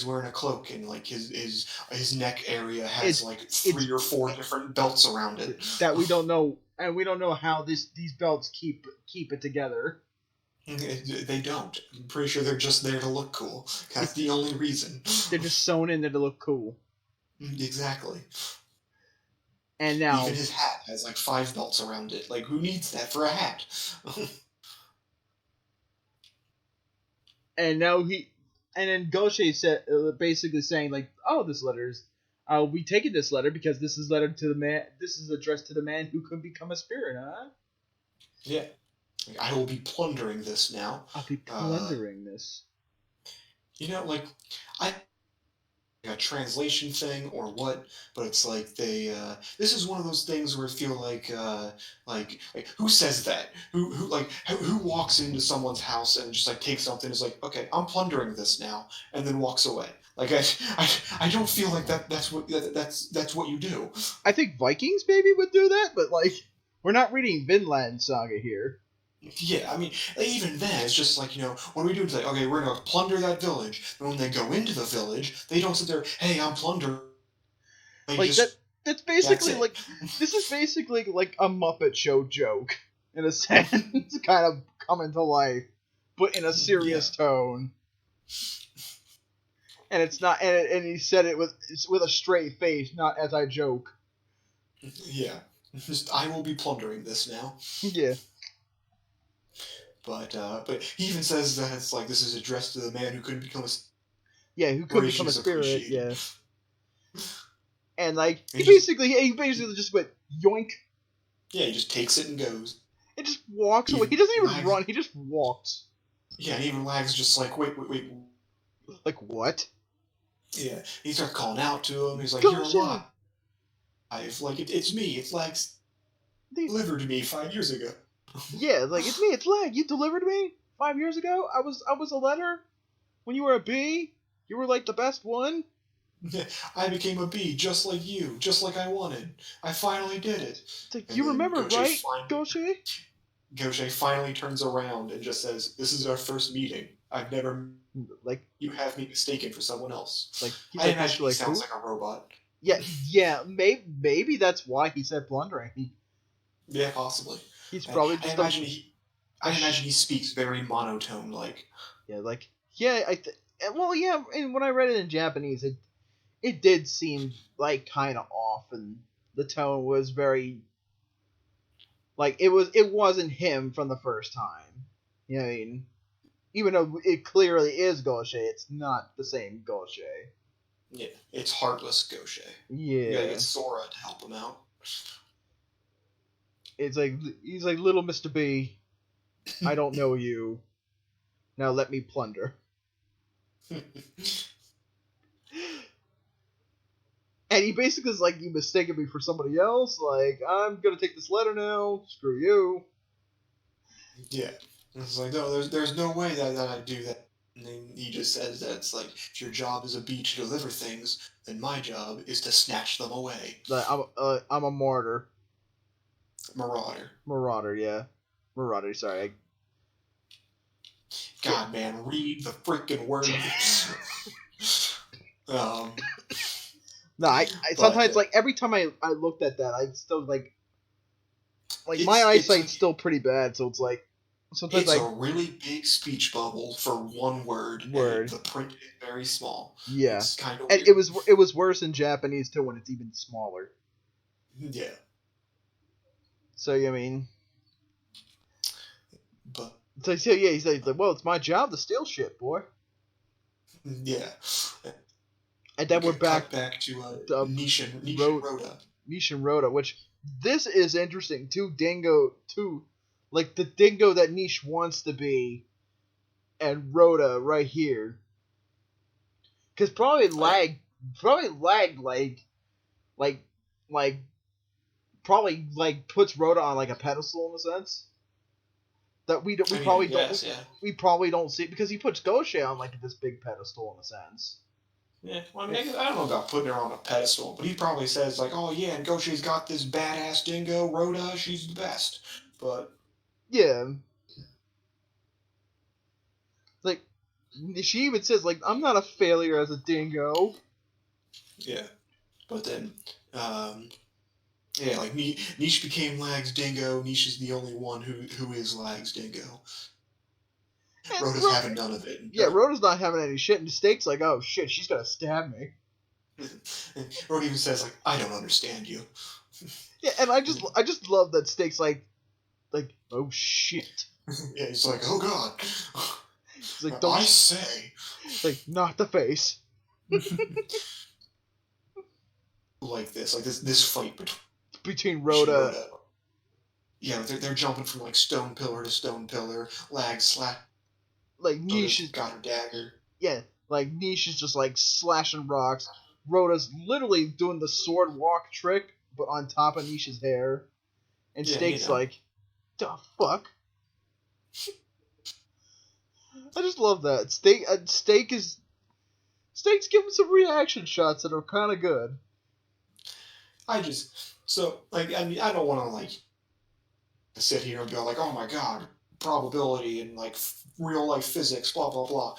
wearing a cloak and like his neck area has like 3 or 4 different belts around it that we don't know, and we don't know how these belts keep it together. They don't. I'm pretty sure they're just there to look cool. That's the only reason. They're just sewn in there to look cool. Exactly. And now even his hat has like 5 belts around it. Like, who needs that for a hat? And now then Gaucher said, basically saying like, "Oh, this letter's, I'll be taking this letter because this is letter to the man. This is addressed to the man who could become a spirit, huh?" Yeah, I will be plundering this now. I'll be plundering this. You know, like a translation thing or what, but it's like they this is one of those things where I feel like who says that, who walks into someone's house and just like takes something and is like, okay, I'm plundering this now, and then walks away. Like I don't feel like that's what you do. I think Vikings maybe would do that, but like we're not reading Vinland Saga here. Yeah, I mean, even then, it's just like, what do we do? It's like, okay, we're going to plunder that village. And when they go into the village, they don't sit there, hey, I'm plundering. Like, that's basically, like, this is basically like a Muppet Show joke, in a sense, kind of coming to life, but in a serious tone. And it's not, and he said it with a straight face, not as I joke. Yeah, just, I will be plundering this now. Yeah. But he even says that it's like this is addressed to the man who couldn't become a spirit. Yeah. And like he basically just went yoink. Yeah, he just takes it and goes. It just walks away. He doesn't even run. He just walks. Yeah, and even Lag's just like wait. Like what? Yeah, he starts calling out to him. He's like, "You're alive. Like it's me. It's Lag's delivered to me 5 years ago." Yeah, like, it's me, it's Lag. You delivered me 5 years ago? I was a letter? When you were a bee? You were, like, the best one? I became a bee, just like you, just like I wanted. I finally did it. It's like, you remember, right, Gaucher? Gaucher finally turns around and just says, "This is our first meeting. I've never... Like... You have me mistaken for someone else." Like, I imagine he sounds like a robot. Yeah, maybe that's why he said plundering. Yeah, possibly. He's probably just I imagine he speaks very monotone, like. Yeah, like, yeah, and when I read it in Japanese, it did seem like kind of off, and the tone was very, like, it wasn't him from the first time. You know what I mean? Even though it clearly is Gaucher, it's not the same Gaucher. Yeah, it's heartless Gaucher. Yeah. You gotta get Sora to help him out. It's like, he's like, "Little Mr. B, I don't know you. Now let me plunder." And he basically is like, "You mistaken me for somebody else? Like, I'm gonna take this letter now. Screw you." Yeah. It's like, no, there's no way that I'd do that. And then he just says that it's like, if your job is a bee to deliver things, then my job is to snatch them away. Like, I'm a martyr. Marauder, yeah. Marauder, sorry. God, man, read the freaking word. No, I sometimes, like, every time I looked at that, I still, like my eyesight's still pretty bad, so it's like, sometimes it's a really big speech bubble for one word. And the print is very small. Yeah. It's kind of weird. And it was worse in Japanese, too, when it's even smaller. Yeah. So, I mean... But... So, yeah, he's like, well, it's my job to steal shit, boy. Yeah. And then we're back to Nisha Rhoda. Niche and Rhoda, which this is interesting. Two, like the dingo that Niche wants to be, and Rhoda right here. Because probably lagged probably like puts Rhoda on like a pedestal in a sense. That we probably don't see, because he puts Goshe on like this big pedestal in a sense. Yeah, well, I don't know about putting her on a pedestal, but he probably says like, "Oh yeah, and Goshe's got this badass dingo, Rhoda, she's the best." But yeah, like she even says like, "I'm not a failure as a dingo." Yeah, but then, yeah, like Niche became Lag's dingo. Niche is the only one who is Lag's dingo. Rhoda's having none of it. Yeah, Rhoda's not having any shit, and Steak's like, "Oh shit, she's gonna stab me." Rhoda even says like, "I don't understand you." Yeah, and I just love that Steak's like, "Oh shit." Yeah, he's like, "Oh god." He's like, "I say." Like, not the face. Like this fight between Rhoda. Yeah, they're jumping from like stone pillar to stone pillar. Lag slap. Like Niche got her dagger. Yeah, like Niche is just like slashing rocks. Rhoda's literally doing the sword walk trick, but on top of Niche's hair. And Steak's like, "The fuck." I just love that. Steak's giving some reaction shots that are kind of good. I mean, I don't want to like sit here and be like, "Oh my god, probability and like real life physics, blah blah blah."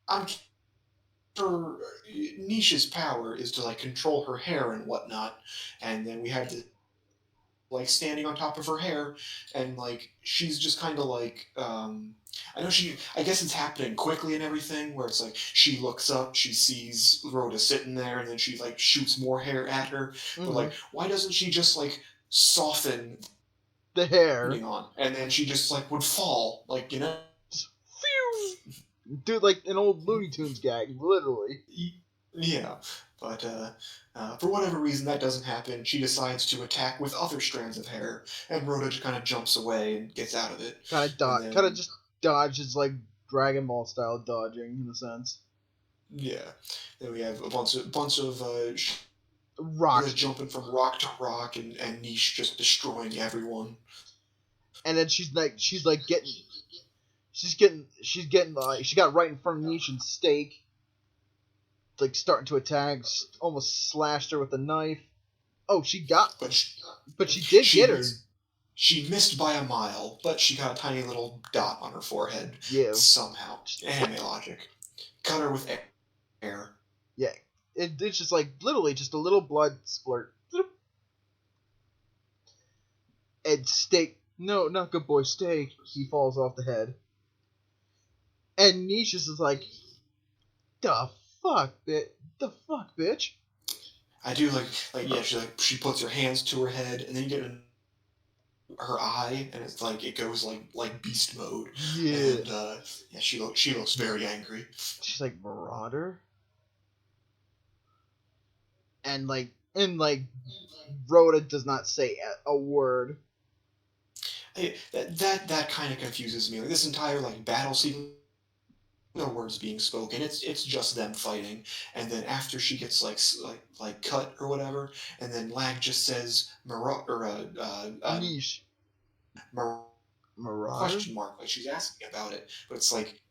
I'm sure Niche's power is to like control her hair and whatnot, and then we have the like standing on top of her hair, and like she's just kind of like I guess it's happening quickly and everything, where it's like she looks up, she sees Rhoda sitting there, and then she like shoots more hair at her. But like, why doesn't she just like soften the hair on, and then she just like would fall, like, you know? Just, dude, like an old Looney Tunes gag, literally. Yeah, but for whatever reason that doesn't happen. She decides to attack with other strands of hair, and Rhoda just kind of jumps away and gets out of it. Kind of just dodges, like Dragon Ball style dodging in a sense. Yeah. Then we have a bunch of rocks jumping from rock to rock, and Niche just destroying everyone. And then she got right in front of Niche and Steak, like starting to attack, almost slashed her with a knife. Oh, but she did get her. She missed by a mile, but she got a tiny little dot on her forehead. Yeah. Somehow. Anime logic. Cut her with air. Yeah. It's just like, literally, just a little blood splurt. And Steak, no, not good boy, Steak, he falls off the head. And Niche is like, the fuck, bitch? I do yeah, she puts her hands to her head, and then you get her eye, and it's like it goes like beast mode. Yeah. And yeah, she looks very angry. She's like, Marauder? And Rhoda does not say a word. That kind of confuses me. Like, this entire like battle scene, no words being spoken. It's just them fighting, and then after she gets like cut or whatever, and then Lag just says Niche. Marauder? Question mark, like she's asking about it, but it's like,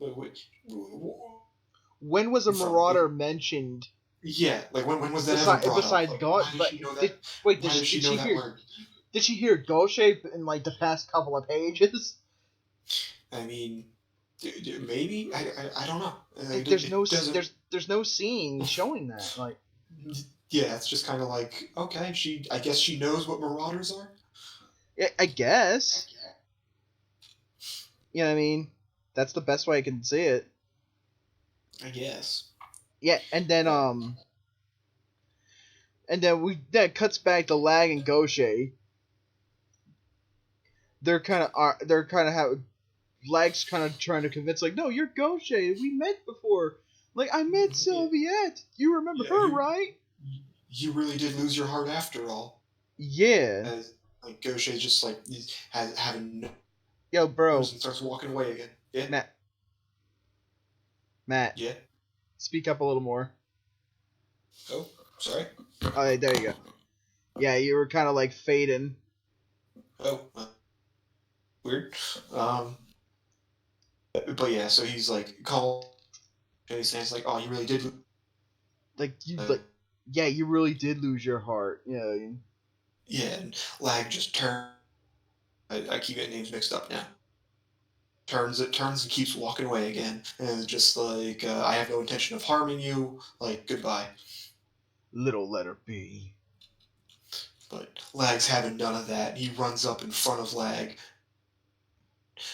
when was a Marauder mentioned? Yeah, like when was that ever brought besides up? God? Did she hear Goshe in like the past couple of pages? I mean, maybe I don't know. Like, there's no scene showing that. Like, yeah, it's just kind of like, okay, I guess she knows what Marauders are. Yeah, I guess. You know what I mean? That's the best way I can see it. I guess. Yeah, and then that cuts back to Lag and Goshe. They're kind of Lag's kind of trying to convince, like, no, you're Goshe. We met before. Like, I met Sylviette. You remember her, right? you really did lose your heart after all. Yeah. As like Gaucher just like has having no Yo, bro. and starts walking away again. Yeah. Matt. Yeah. Speak up a little more. Oh, sorry. Oh, there you go. Yeah, you were kind of like fading. Oh, weird. But yeah, so he's like called. And he's saying, like, oh, you really did. Yeah, you really did lose your heart. Yeah. Yeah, and Lag just turned. I keep getting names mixed up now. Turns and keeps walking away again, and it's just like, I have no intention of harming you. Like, goodbye. Little letter B. But Lag's having none of that. He runs up in front of Lag.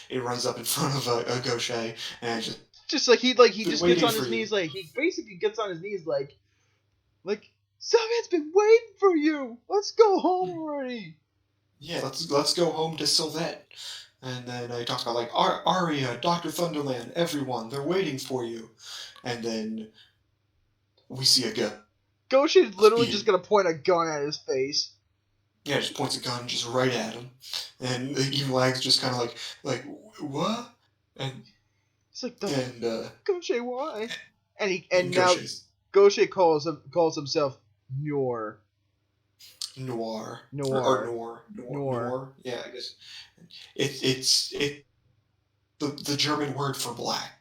He runs up in front of a Gaucher, and just like he just gets on his knees, like he basically gets on his knees, like Someone's been waiting for you. Let's go home already. Yeah, let's go home to Sylvette. And then I talk about like Arya, Dr. Thunderland, everyone, they're waiting for you. And then we see a gun. Goshin's literally just gonna point a gun at his face. Yeah, just points a gun just right at him. And even Lag's just kind of like what? And it's like Goshe, why? And now Gaucher's, Goshe calls himself Noir. Noir. Yeah, I guess it's the German word for black.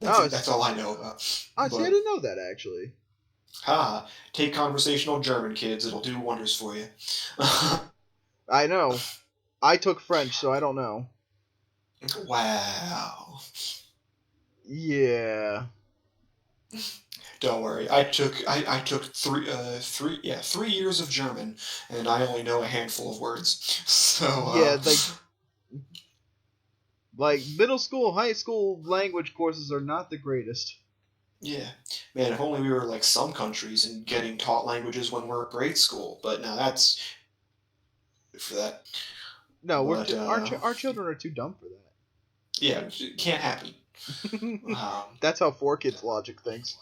That's all I know about. See, I didn't know that actually. Take conversational German, kids. It'll do wonders for you. I know. I took French, so I don't know. Wow. Yeah. Don't worry. I took 3 years of German, and I only know a handful of words. So yeah, like middle school, high school language courses are not the greatest. Yeah, man. If only we were like some countries and getting taught languages when we're at grade school. But now that's for that. No, our children are too dumb for that. Yeah, it can't happen. That's how 4Kids logic thinks.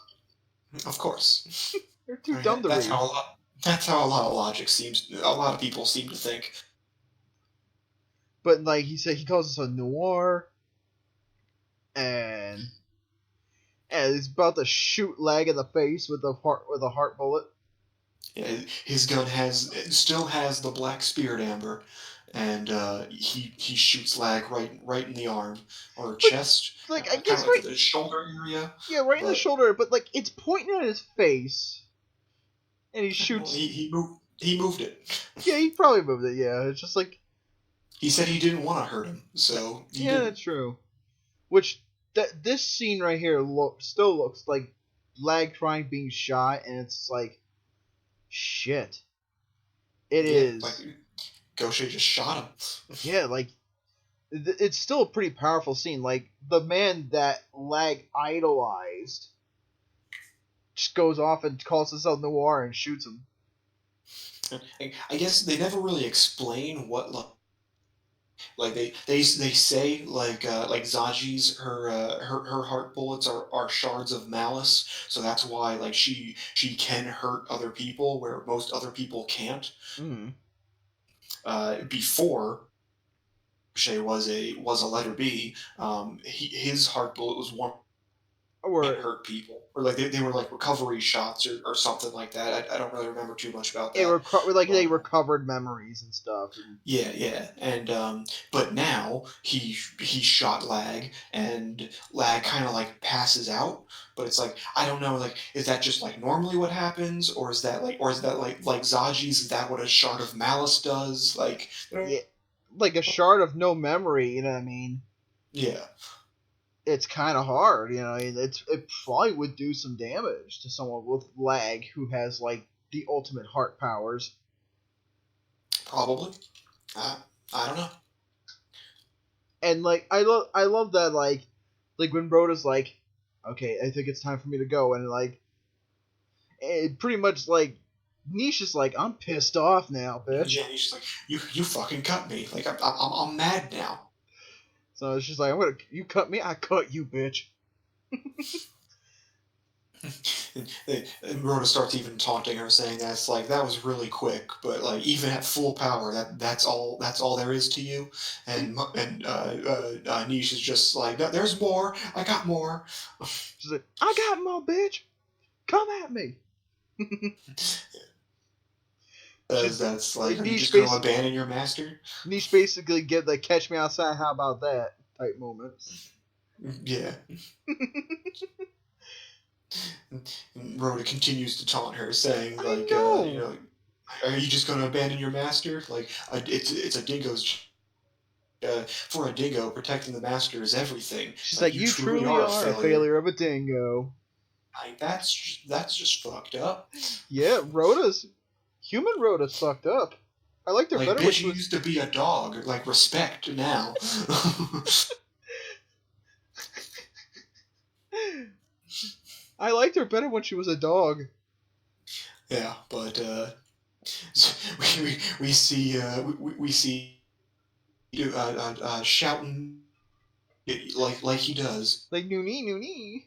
Of course. They're too dumb to read. That's how a lot of logic a lot of people seem to think. But like he said, he calls us a noir, and he's about to shoot Lag in the face with a heart bullet. Yeah, his gun still has the black spirit amber, and he shoots Lag right in the arm or chest, like I guess right the shoulder area. Yeah, right in the shoulder, but like it's pointing at his face, and he shoots. Well, he moved it. Yeah, he probably moved it. Yeah, it's just like he said he didn't want to hurt him, so yeah, that's true. Which this scene right here still looks like Lag trying being shot, and it's like shit. It is. Like, Gaucher just shot him. Yeah, like it's still a pretty powerful scene. Like the man that Lag idolized just goes off and calls himself Noir and shoots him. I guess they never really explain what like they say like Zaji's her heart bullets are shards of malice, so that's why like she can hurt other people where most other people can't. Before Shay was a letter B, his heart bullet was one that hurt people, or like they were like recovery shots or something like that. I don't really remember too much about that. They recovered memories and stuff. Yeah, and but now he shot Lag, and Lag kind of like passes out. But it's like I don't know, like is that just like normally what happens, or is that like Zaji's? Is that what a shard of malice does? Like yeah, like a shard of no memory. You know what I mean? Yeah. It's kind of hard, you know. It probably would do some damage to someone with Lag who has like the ultimate heart powers. Probably. I don't know. And like I love that like when Rhoda's like, okay, I think it's time for me to go, and like it pretty much like Nisha's like, I'm pissed off now, bitch. Yeah, Nisha's like, you fucking cut me. Like I'm mad now. So it's just like, you cut me, I cut you, bitch. And Rhoda starts even taunting her, saying that it's like that was really quick, but like even at full power, that's all there is to you. And Niche is just like, "No, there's more. I got more." She's like, I got more, bitch. Come at me. That's like, are you Niche just gonna abandon your master? Niche basically get the "catch me outside, how about that" type moments. Yeah. And Rhoda continues to taunt her, saying like, you know, are you just gonna abandon your master? Like, it's a dingo's. For a dingo, protecting the master is everything. She's like, you truly are a failure of a dingo. Like, that's just fucked up. Yeah, human Rhoda's fucked up. I liked her like, better bitch, when she used to be a dog. Like, respect now. I liked her better when she was a dog. Yeah, but we see shouting like he does, like noonie,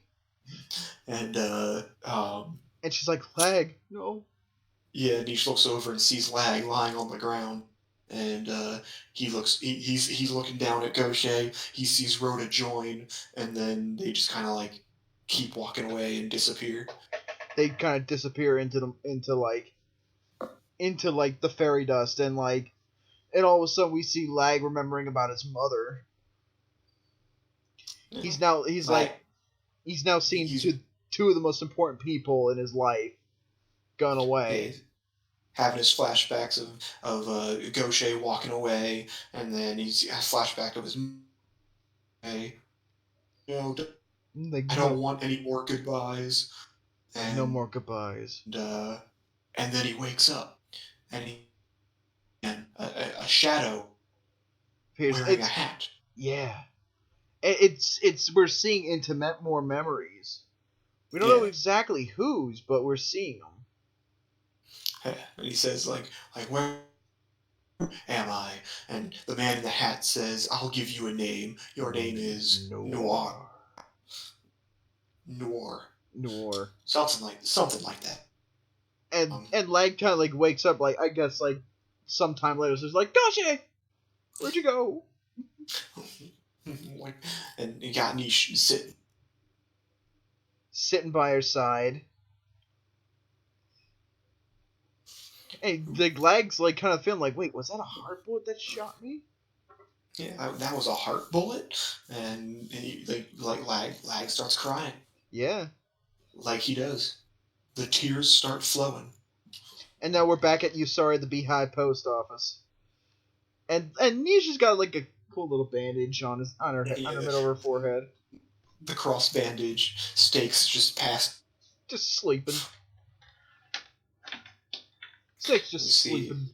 and and she's like, Lag, no. Yeah, Niche looks over and sees Lag lying on the ground, and he's looking down at Gaucher. He sees Rhoda join, and then they just kind of like keep walking away and disappear. They kind of disappear into the fairy dust, and all of a sudden we see Lag remembering about his mother. Yeah. He's now seen two of the most important people in his life gone away. Yeah, having his flashbacks of Gaucher walking away, and then he's a flashback of his hey, I don't want any more goodbyes. And, no more goodbyes. And then he wakes up, and a shadow wearing a hat. Yeah, we're seeing into more memories. We don't know exactly whose, but we're seeing them. And he says like where am I? And the man in the hat says, I'll give you a name. Your name is Noir. Something like that. And Lag kind of wakes up, I guess sometime later. So he's like, Gaucher, where'd you go? And you got Niche sitting by her side. And the Lag's kind of feeling wait, was that a heart bullet that shot me? Yeah, that was a heart bullet, and Lag starts crying. Yeah, like he does. The tears start flowing. And now we're back at Usari, the Beehive post office, and Nisha's got a cool little bandage on her middle of her forehead. The cross bandage, Stakes just sleeping. Stakes just sleeping.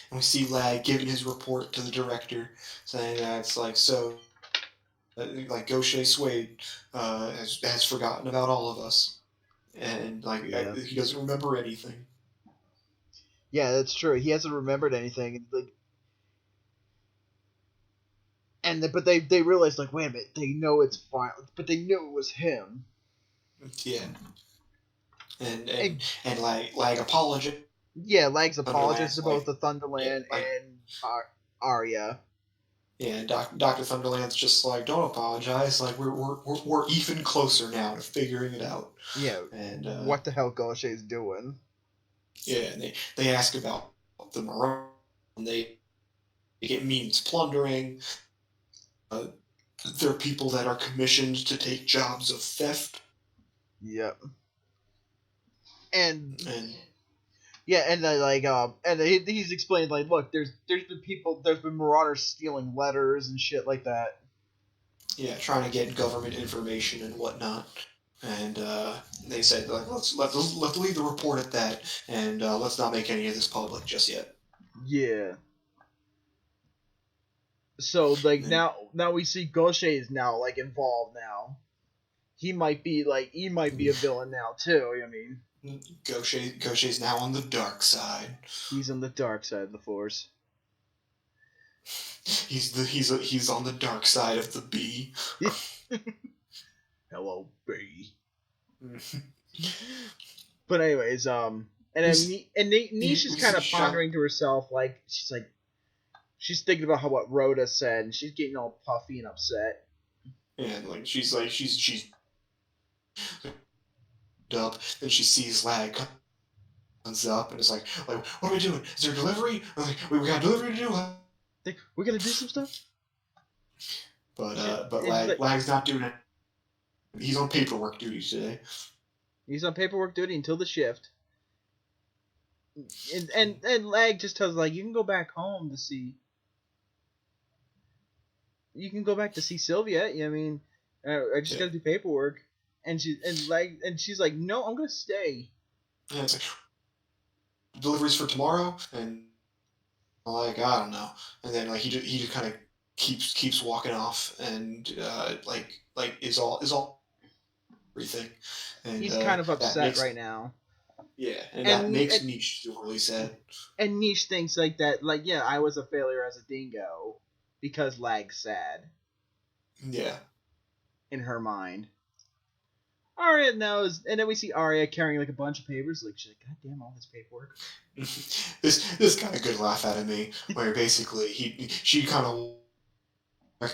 And we see Lag giving his report to the director, saying that it's Gaucher Suede has forgotten about all of us, and he doesn't remember anything. Yeah, that's true. He hasn't remembered anything. But they realize wait a minute, they know it's fine, but they knew it was him. Yeah. And Lag apologized. Yeah, Lag's apologized to both the Thunderland and Arya. Yeah, Dr. Thunderland's just don't apologize. We're even closer now to figuring it out. Yeah. And what the hell Gaucher's doing? Yeah, and they ask about the Marauder, and they get means plundering. They're people that are commissioned to take jobs of theft. Yep. And he's explained look, there's been marauders stealing letters and shit like that. Yeah, trying to get government information and whatnot. And they said let's leave the report at that, and let's not make any of this public just yet. Yeah. So now we see Gaucher is now involved now. He might be a villain now too. I mean, Gaucher's now on the dark side. He's on the dark side of the Force. He's on the dark side of the bee. Hello, bee. But anyways, and then Niche is kind of pondering to herself, like she's thinking about what Rhoda said, and she's getting all puffy and upset. And like she's up, then she sees Lag comes up and is like, what are we doing? Is there a delivery? Like, we got a delivery to do. We're gonna do some stuff. But Lag's not doing it. He's on paperwork duty today. He's on paperwork duty until the shift. And Lag just tells like, you can go back home to see. You can go back to see Sylvia. I mean, I just gotta do paperwork. And she's like, no, I'm gonna stay. Yeah, it's like deliveries for tomorrow, and like I don't know. And then like he just kind of keeps walking off, and like is all everything. And he's kind of upset right now. Yeah, and that makes Niche really sad. And Niche thinks like that, like, yeah, I was a failure as a dingo because Lag's sad. Yeah. In her mind. Arya knows, and then we see Arya carrying like a bunch of papers. Like, she's like, God damn, all this paperwork. this got a good laugh out of me, where basically she kind of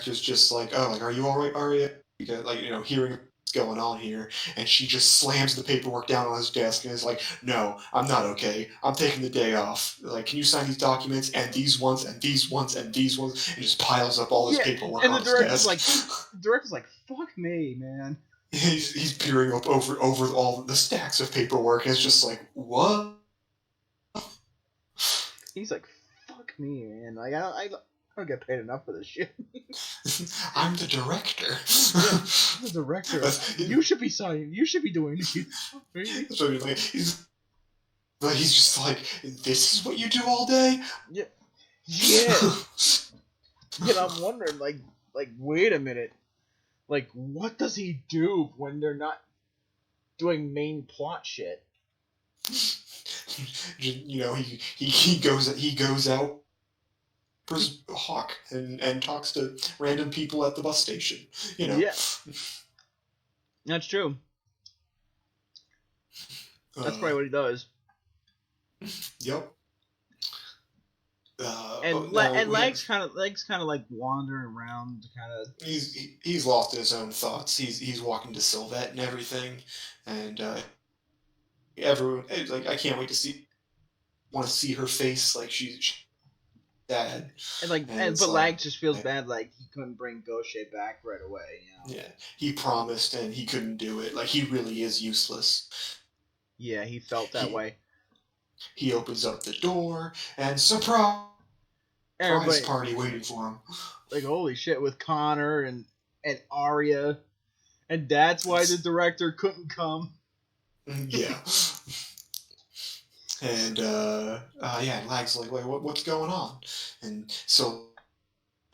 just like, oh, like, are you all right, Arya? Because, like, you know, hearing what's going on here, and she just slams the paperwork down on his desk and is like, no, I'm not okay. I'm taking the day off. Like, can you sign these documents and these ones and these ones and these ones, and just piles up all this paperwork on his desk. The director's like, fuck me, man. He's peering up over all the stacks of paperwork, and it's just like, what? He's like, fuck me, man. Like, I don't get paid enough for this shit. I'm the director. I'm the director. You should be signing. You should be doing it. So he's just like, this is what you do all day? Yeah. Yeah, I'm wondering, like, wait a minute. Like, what does he do when they're not doing main plot shit? You know, he goes out for his hawk and talks to random people at the bus station. You know. Yeah. That's true. That's probably what he does. Yep. Leg's kind of like wandering around, kind of. He's lost in his own thoughts. He's walking to Sylvette and everything, and everyone like, I can't wait to want to see her face. Like she's sad. But Lag just feels bad. Like he couldn't bring Gaucher back right away. You know? Yeah, he promised and he couldn't do it. Like he really is useless. Yeah, he felt that way. He opens up the door and surprise party waiting for him. Like, holy shit, with Connor and Arya. And that's why the director couldn't come. Yeah. And Lag's like, wait, what's going on? And so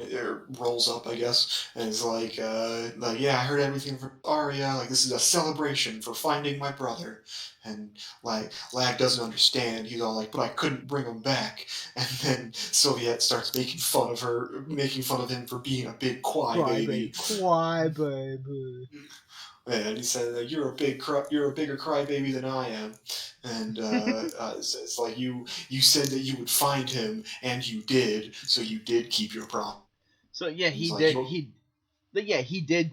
it rolls up, I guess, and it's like, yeah, I heard everything from Arya. Like, this is a celebration for finding my brother. And like, Lag doesn't understand. He's all like, but I couldn't bring him back. And then Sylvette starts making fun of him for being a big crybaby. Crybaby. And he said, you're a bigger crybaby than I am. And it's like, you said that you would find him, and you did, so you did keep your promise. So yeah, he did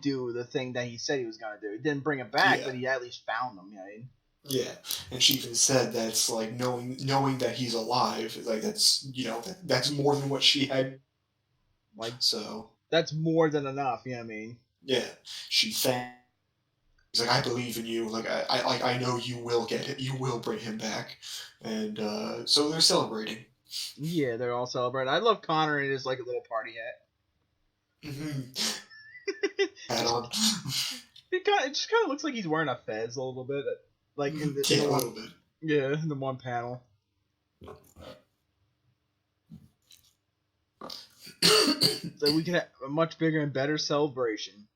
do the thing that he said he was gonna do. He didn't bring him back, but he at least found him. Right? Yeah, and she even said that it's like knowing that he's alive, like that's that's more than what she had. Like, so that's more than enough. You know what I mean? Yeah, he's like, I believe in you. Like I know you will get it. You will bring him back, and so they're celebrating. Yeah, they're all celebrating. I love Connor in his like a little party hat. Hat on. It just kind of looks like he's wearing a fez a little bit, like in the a little bit. Yeah, in the one panel. So we can have a much bigger and better celebration.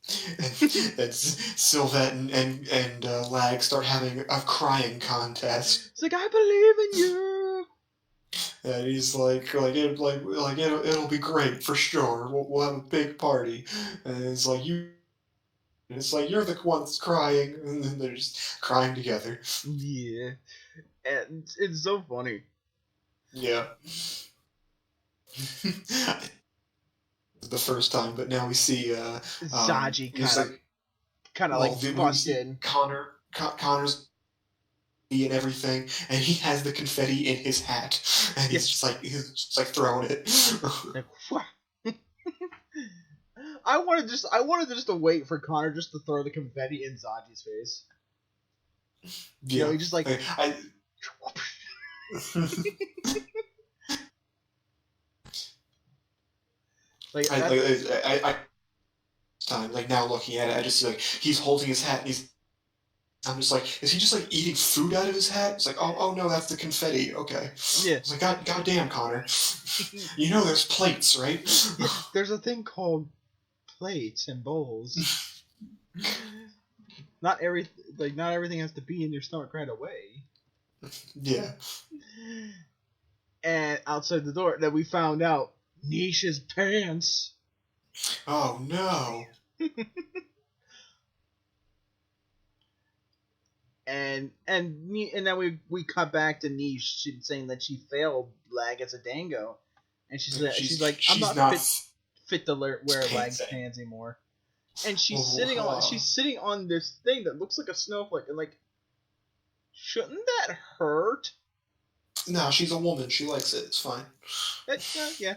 And Sylvette and Lag start having a crying contest. It's like, I believe in you. And he's like it'll be great for sure. We'll have a big party. And it's like, you And it's like, you're the one that's crying, and then they're just crying together. Yeah. And it's so funny. Yeah. The first time, but now we see Zaji kind of well, like we bust see in. Connor's and everything, and he has the confetti in his hat, and he's just like throwing it. Like, I wanted just to wait for Connor just to throw the confetti in Zaji's face. Yeah, You know, he just like time, like now looking at it, I just see like he's holding his hat, and I'm just like, is he just like eating food out of his hat? It's like, oh no, that's the confetti. Okay. Yeah. It's like, God damn, Connor. You know there's plates, right? Yeah, there's a thing called plates and bowls. Not everything has to be in your stomach right away. Yeah. And outside the door, that we found out Nisha's pants. Oh no. And then we cut back to Niche saying that she failed Lag as a dango, and she's like, I'm not fit to wear Lag's pants anymore. And she's sitting on this thing that looks like a snowflake, and like, shouldn't that hurt? No, she's a woman. She likes it. It's fine. Yeah.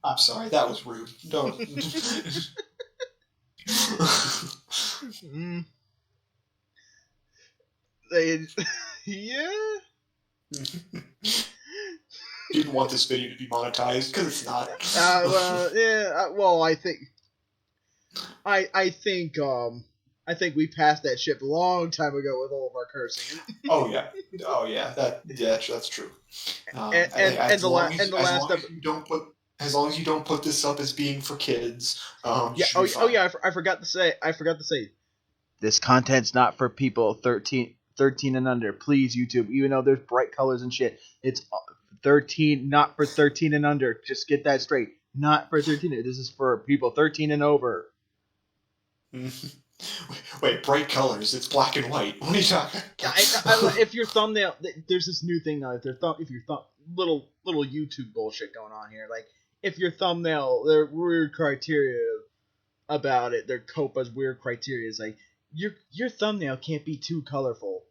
I'm sorry, that was rude. Don't. Yeah. Didn't want this video to be monetized because it's not. Well, yeah. Well, I think we passed that ship a long time ago with all of our cursing. Oh yeah. That's true. As long as you don't put this up as being for kids. Yeah. Yeah. I forgot to say. This content's not for people 13 and under. Please, YouTube. Even though there's bright colors and shit, it's 13, not for 13 and under. Just get that straight. Not for 13. This is for people 13 and over. Wait, bright colors. It's black and white. What are you talking? If your thumbnail, there's this new thing now. If your little YouTube bullshit going on here. Like, if your thumbnail, their weird criteria about it, their Copa's weird criteria is like, your thumbnail can't be too colorful.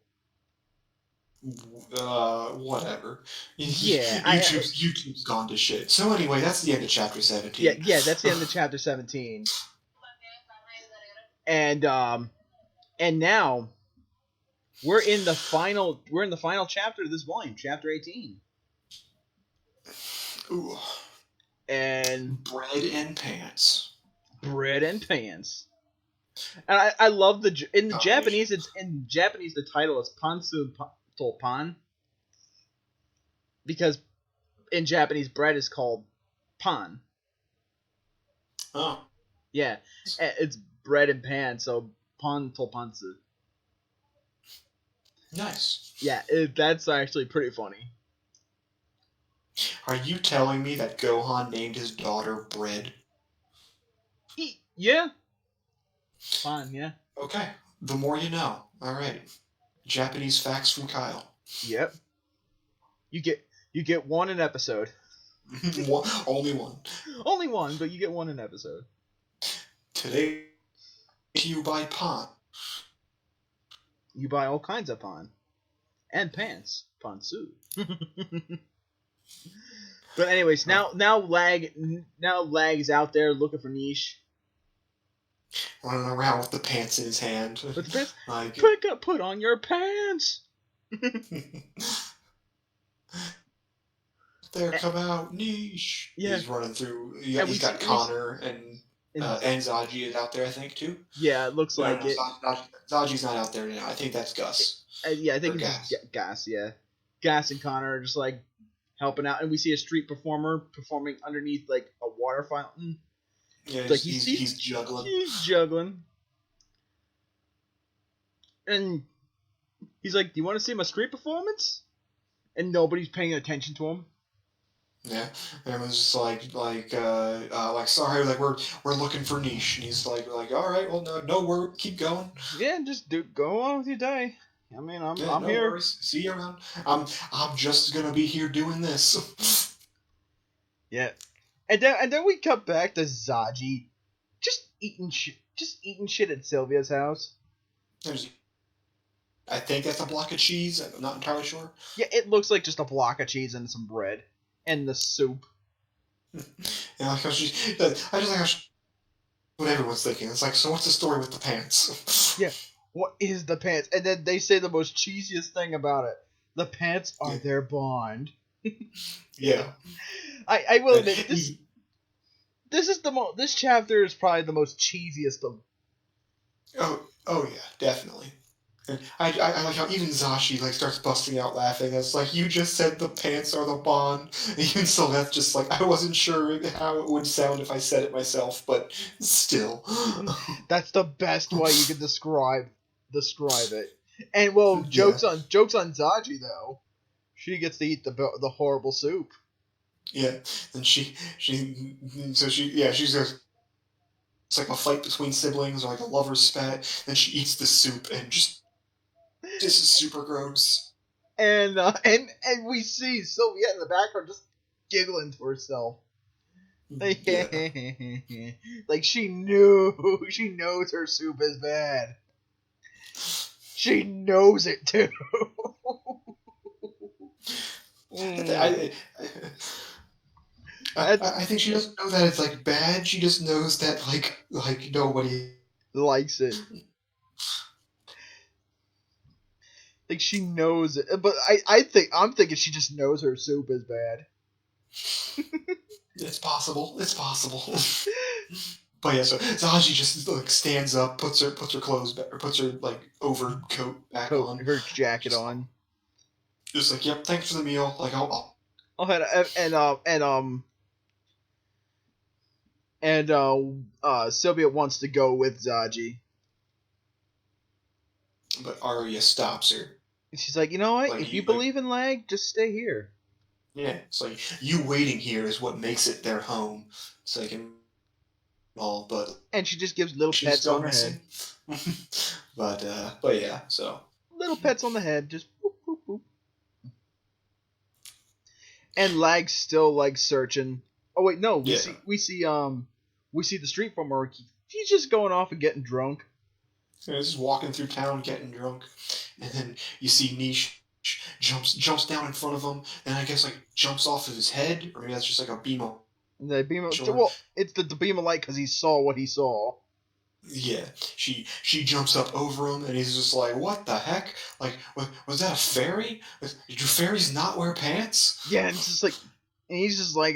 Whatever. Yeah, YouTube's gone to shit. So anyway, that's the end of chapter 17. Yeah, that's the end of chapter 17. And now we're in the final chapter of this volume, chapter 18. Ooh. And bread and pants. And I love in Japanese the title is Pansu Tolpan, because in Japanese bread is called pan. Oh. Yeah, it's bread and pan, so pan tolpansu. Nice. Yeah, that's actually pretty funny. Are you telling me that Gohan named his daughter Bread? Yeah. Fine, yeah. Okay. The more you know. Alright. Japanese facts from Kyle. Yep. You get one an episode. Only one. Only one, but you get one an episode. Today, to you by pan. You buy all kinds of pan. And pants. Pansu. But anyways, now Lag's out there looking for Niche. Running around with the pants in his hand. With the pants? Like, put on your pants! There, come out, Niche. Yeah. He's running through. He's got Connor and Zaji is out there, I think, too. Yeah, it looks like it. Zaji's not out there now. I think that's Gus. Yeah, I think it's Gus, yeah. Gus and Connor are just, like, helping out. And we see a street performer performing underneath, like, a water fountain. Yeah, like he's juggling. He's juggling. And he's like, do you want to see my street performance? And nobody's paying attention to him. Yeah, and everyone's just like sorry, like we're looking for niche, and he's like, all right, well, no, keep going. Yeah, just go on with your day. I mean, Yeah, I'm no here. worries. See you around. I'm just gonna be here doing this. Yeah, and then we cut back to Zaji, just eating shit at Sylvia's house. There's, I think that's a block of cheese. I'm not entirely sure. Yeah, it looks like just a block of cheese and some bread and the soup. Yeah, like how I just like how what everyone's thinking. It's like, so what's the story with the pants? Yeah, what is the pants? And then they say the most cheesiest thing about it: the pants are Yeah. their bond. Yeah. I will admit this is this chapter is probably the most cheesiest of. Oh yeah, definitely. And I like how even Zashi like starts busting out laughing. It's like, you just said the pants are the bond. And even Celeste just like, I wasn't sure how it would sound if I said it myself, but still. That's the best way you can describe it. And well, Yeah. jokes on Zaji though. She gets to eat the horrible soup. Yeah. And she's it's like a fight between siblings or like a lover's spat. Then she eats the soup and just this is super gross. And we see Sylvia in the background just giggling to herself. Like, Yeah. like she knows her soup is bad. She knows it too. I think she doesn't know that it's like bad. She just knows that like nobody likes it. Like she knows it, but I'm thinking she just knows her soup is bad. It's possible. It's possible. But yeah, so Zaji just like stands up, puts her clothes back, or puts her like overcoat back on, her jacket on. Just like, yep, thanks for the meal. Like I'll Sylvia wants to go with Zaji. But Arya stops her. She's like, you know what? Like, if you believe in lag, just stay here. Yeah, it's like, you waiting here is what makes it their home. It's like, all, but and she just gives little pets on her head. but yeah, so little pets on the head, just boop, boop, boop. And Lag's still like searching. Oh wait, no, we see the street from where he's just going off and getting drunk. Yeah, just walking through town, getting drunk, and then you see Niche jumps down in front of him, and I guess like jumps off of his head, or maybe that's just like a beam of. Well, it's the beam of light because he saw what he saw. Yeah, she jumps up over him, and he's just like, "What the heck? Like, was that a fairy? Do fairies not wear pants?" Yeah, and it's just like, and he's just like,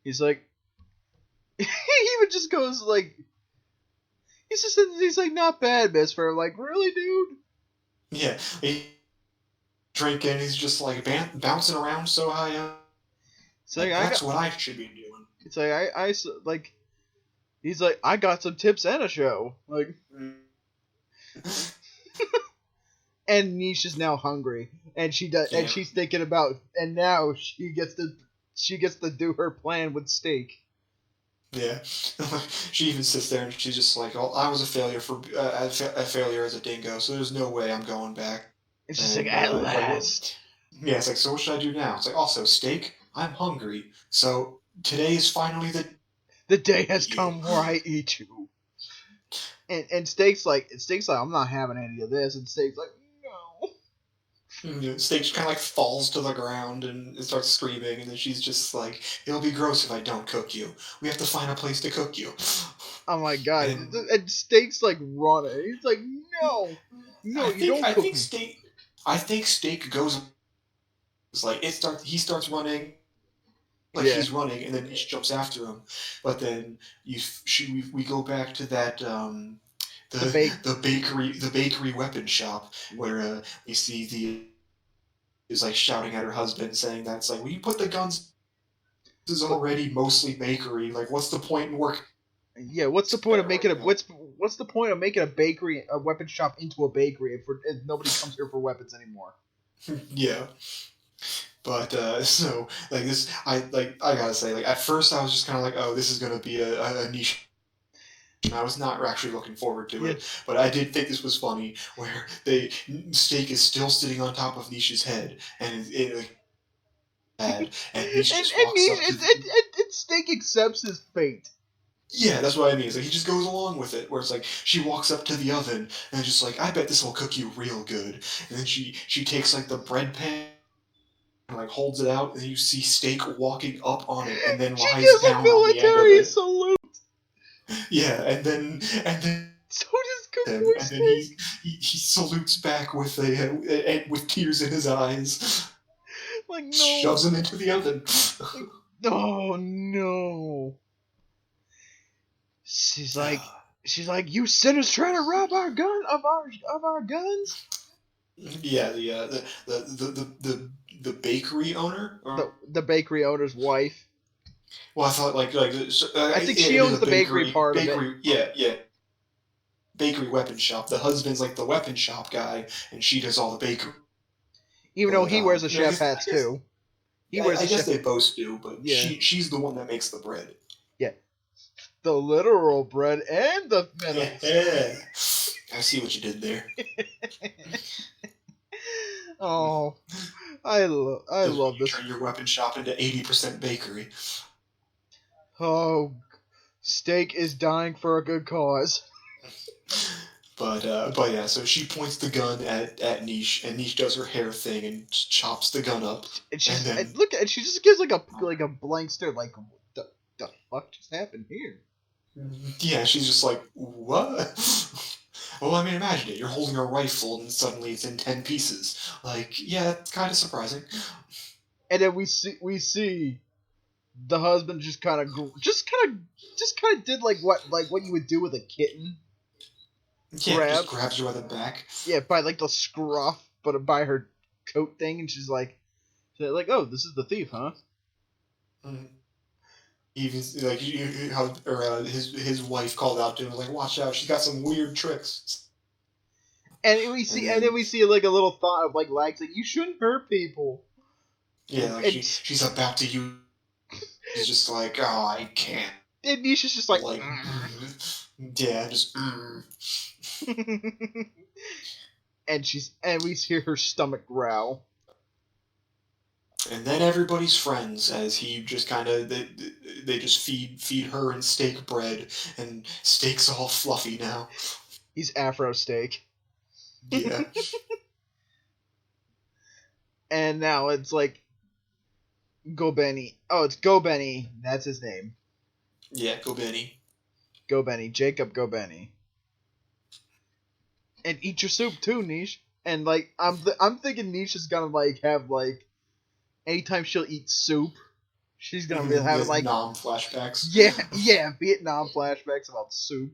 he's like, he even just goes like, he's like, not bad, Miss Fair. Like, really, dude? Yeah, he drinking, he's just like bouncing around so high up. So like, that's what I should be doing. It's like I like. He's like, I got some tips and a show. Like, and Niche is now hungry, and and she's thinking about, and now she gets to do her plan with Steak. Yeah, she even sits there and she's just like, "Oh, I was a failure a failure as a dingo, so there's no way I'm going back." And she's like, "At last." Yeah, it's like, so what should I do now? It's like, also, Steak, I'm hungry, so today is finally the day has come where I eat you. And Steak's like, I'm not having any of this. And Steak's like, no. Steak kind of like falls to the ground and starts screaming. And then she's just like, it'll be gross if I don't cook you. We have to find a place to cook you. Oh my god. And Steak's like running. He's like, no, you don't cook me. I think Steak goes, it's like, he starts running. Like he's running, and then Niche jumps after him. But then we go back to that the bakery weapon shop where we see is like shouting at her husband, saying that it's like, "Well, you put the guns. This is already mostly bakery. Like, what's the point in work?" Yeah, what's the point of making what's the point of making a weapon shop into a bakery if nobody comes here for weapons anymore? Yeah. But so like this, I gotta say, like at first I was just kind of like, oh, this is gonna be a niche. And I was not actually looking forward to Yeah. it, but I did think this was funny, where Steak is still sitting on top of Nisha's head, and like, bad, and Nisha just walks Niche, up to. and Steak accepts his fate. Yeah, that's what I mean. It's like he just goes along with it, where it's like she walks up to the oven and just like, I bet this will cook you real good, and then she takes like the bread pan and like holds it out, and then you see Steak walking up on it, and then She lies gives a down on the end of military it. salute. Yeah, and then So does him, Cowboy and then Steak. he salutes back with with tears in his eyes, Like, no. shoves him into the oven. Oh no. She's like, you sinners trying to rob our guns. Yeah, the bakery owner. The bakery owner's wife. Well, I thought I think she owns the bakery part of it. Yeah. Bakery weapon shop. The husband's like the weapon shop guy, and she does all the bakery. Even though he wears a chef hat too. I guess they both do, but yeah. she's the one that makes the bread. Yeah. The literal bread and the metaphor. Yeah. I see what you did there. Oh, I love this. Turn your weapon shop into 80% bakery. Oh, Steak is dying for a good cause. But yeah, so she points the gun at Niche, and Niche does her hair thing and chops the gun up. And she just gives like a blank stare, like, what the fuck just happened here? Yeah, she's just like, what? Well, I mean, imagine it. You're holding a rifle, and suddenly it's in 10 pieces. Like, yeah, it's kind of surprising. And then we see the husband just kind of did like what you would do with a kitten. Yeah, just grabs her by the back. Yeah, by like the scruff, but by her coat thing, and she's like, oh, this is the thief, huh? Mm-hmm. Even like his wife called out to him, like, watch out, she's got some weird tricks. And then we see like a little thought of like Lags, like, you shouldn't hurt people. Yeah, like she's about to use. He's just like, oh, I can't. And Nisha's just like yeah, just. And we hear her stomach growl. And then everybody's friends, as he just kind of they just feed her and Steak bread, and Steak's all fluffy now. He's Afro Steak. Yeah. And now it's like Gobeni. Oh, it's Gobeni. That's his name. Yeah, Gobeni. Gobeni. Jacob Gobeni. And eat your soup too, Niche. And like I'm thinking Niche is gonna like have like anytime she'll eat soup, she's gonna be having like Vietnam flashbacks. Yeah, Vietnam flashbacks about soup,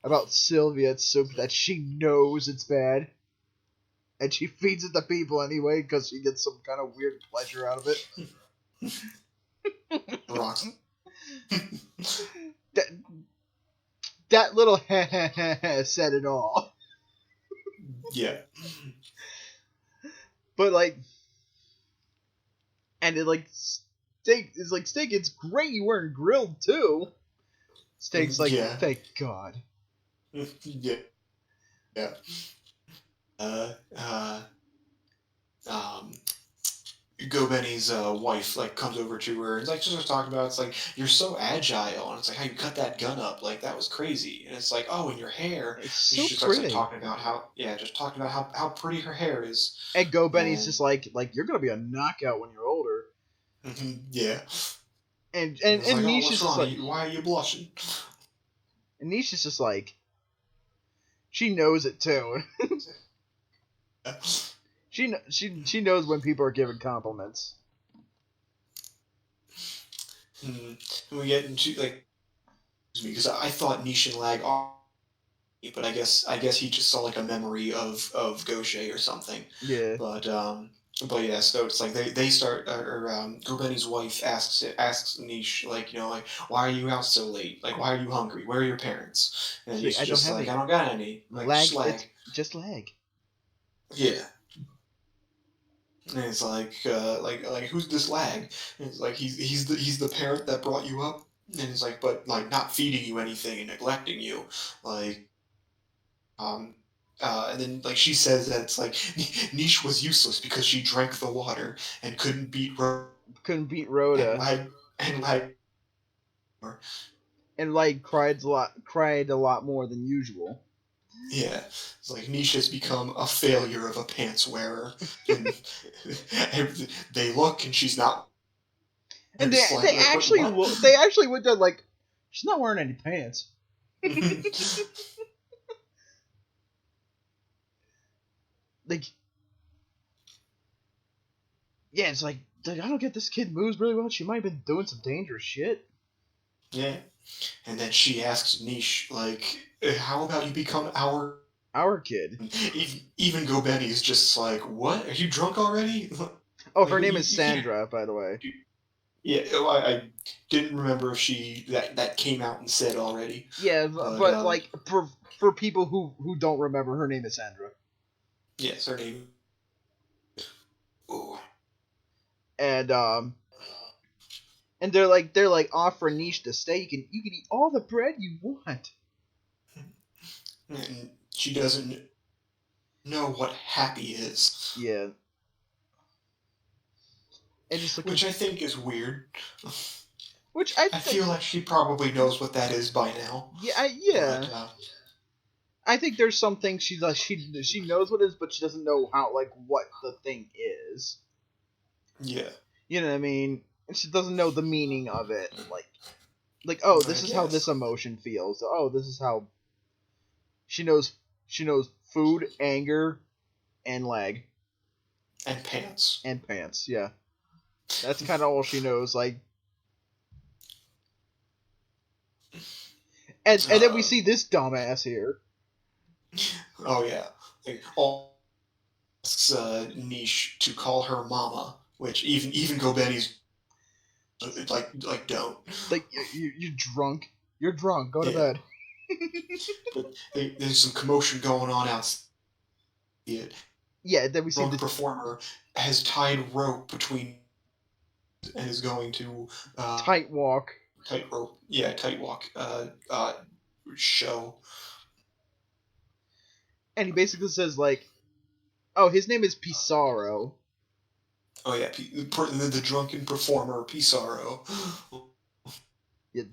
about Sylvia's soup that she knows it's bad, and she feeds it to people anyway because she gets some kind of weird pleasure out of it. Rocks. That little said it all. Yeah. But like, and it like Steak is like, Steak, it's great you weren't grilled too. Steak's like, yeah. Thank God. Yeah. Yeah. Gobeni's wife like comes over to her and like just talking about, it's like, you're so agile, and it's like, how you cut that gun up, like that was crazy, and it's like, oh, and your hair. It's so she starts like, talking about how pretty her hair is. And Gobeni's just like you're gonna be a knockout when you're older. Yeah. And like, Nisha's just like, why are you blushing? And Nisha's just like, she knows it too. She knows when people are giving compliments. We get into like, because I thought Niche and Lag are, but I guess he just saw like a memory of Gaucher or something. Yeah. But yeah, so it's like they start, Gobeni's wife asks Niche, like, like, why are you out so late? Like, why are you hungry? Where are your parents? And he's just like, I don't got any. Like, Just Lag. Yeah. And it's like who's this lag? And it's like he's the parent that brought you up. And it's like, but like not feeding you anything and neglecting you, like um. And then, like she says that it's like Niche was useless because she drank the water and couldn't beat Couldn't beat and Rhoda. lag and lag. And like cried a lot more than usual. Yeah, it's like Niche has become a failure of a pants wearer, and they look and she's not. And It's like, they actually went down like she's not wearing any pants. Like, yeah, it's like I don't get, this kid moves really well. She might have been doing some dangerous shit. Yeah, and then she asks Niche like, "How about you become our kid?" Even Gobeni's just like, "What? Are you drunk already?" Oh, Like, her name you, is you can't. Sandra, by the way. Yeah, I didn't remember if she that came out and said already. Yeah, but like for people who don't remember, her name is Sandra. Yes, her name. Ooh. And they're like offering Niche to stay. You can eat all the bread you want. And she doesn't know what happy is. Yeah. And just like, which I think is weird. Which I feel like she probably knows what that is by now. Yeah, yeah. But, I think there's some things she knows what it is, but she doesn't know what the thing is. Yeah. You know what I mean? And she doesn't know the meaning of it. Like oh, this is how this emotion feels. Oh, this is how she knows food, anger, and lag. And pants. And pants, yeah. That's kind of all she knows. Like, and then we see this dumbass here. Oh yeah, like all asks Niche to call her mama, which even Gobeni's like don't. Like, you're drunk. You're drunk. Go to bed. But there's some commotion going on outside. Yeah, then we see the performer has tied rope between and is going to tight walk. Tight rope. Yeah, tight walk. Show. And he basically says like, "Oh, his name is Pizarro." Oh yeah, the drunken performer Pizarro. Yeah.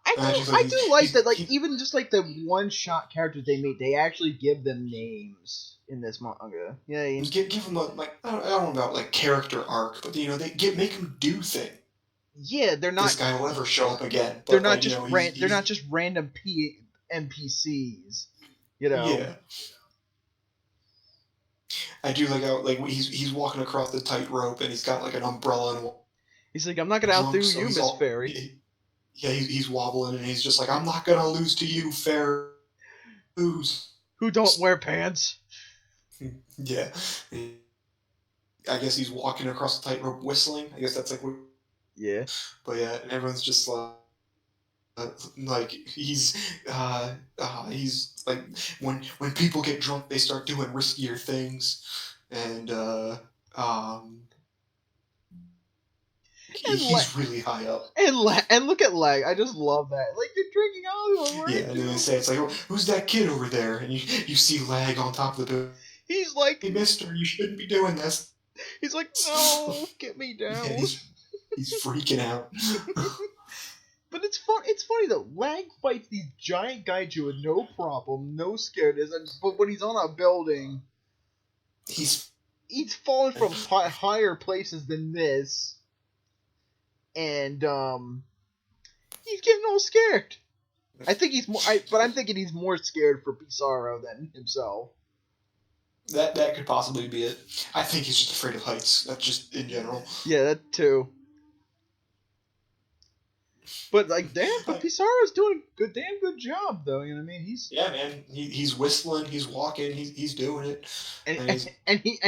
I do like that. Like, even just like the one shot characters they made, they actually give them names in this manga. Yeah, give them I don't know about like character arc, but they make them do things. Yeah, they're not. This guy will ever show up again. They're not just they're not just random NPCs. You know. Yeah. I do like how he's walking across the tightrope and he's got like an umbrella and. He's like, "I'm not gonna outdo you, Miss Fairy." Yeah, he's wobbling and he's just like, "I'm not gonna lose to you, fair who's who don't wear pants." Yeah. I guess he's walking across the tightrope whistling. I guess that's like what. Yeah. But yeah, and everyone's just like he's like when people get drunk they start doing riskier things, and he's really high up. And look at Lag. I just love that. Like, you're drinking alcohol. Yeah, and then they say it's like, "Oh, who's that kid over there?" And you see Lag on top of the building. He's like, "Hey, mister, you shouldn't be doing this." He's like, "No, get me down." Yeah, he's freaking out. But it's fun. It's funny though. Lag fights these giant kaiju with no problem, no scaredness. But when he's on a building, he's fallen from higher places than this, and he's getting all scared. I think he's more. But I'm thinking he's more scared for Pizarro than himself. That could possibly be it. I think he's just afraid of heights. That's just in general. Yeah, that too. But like, but Pizarro's doing a damn good job, though. You know what I mean? Yeah, man. He's whistling. He's walking. He's doing it. And he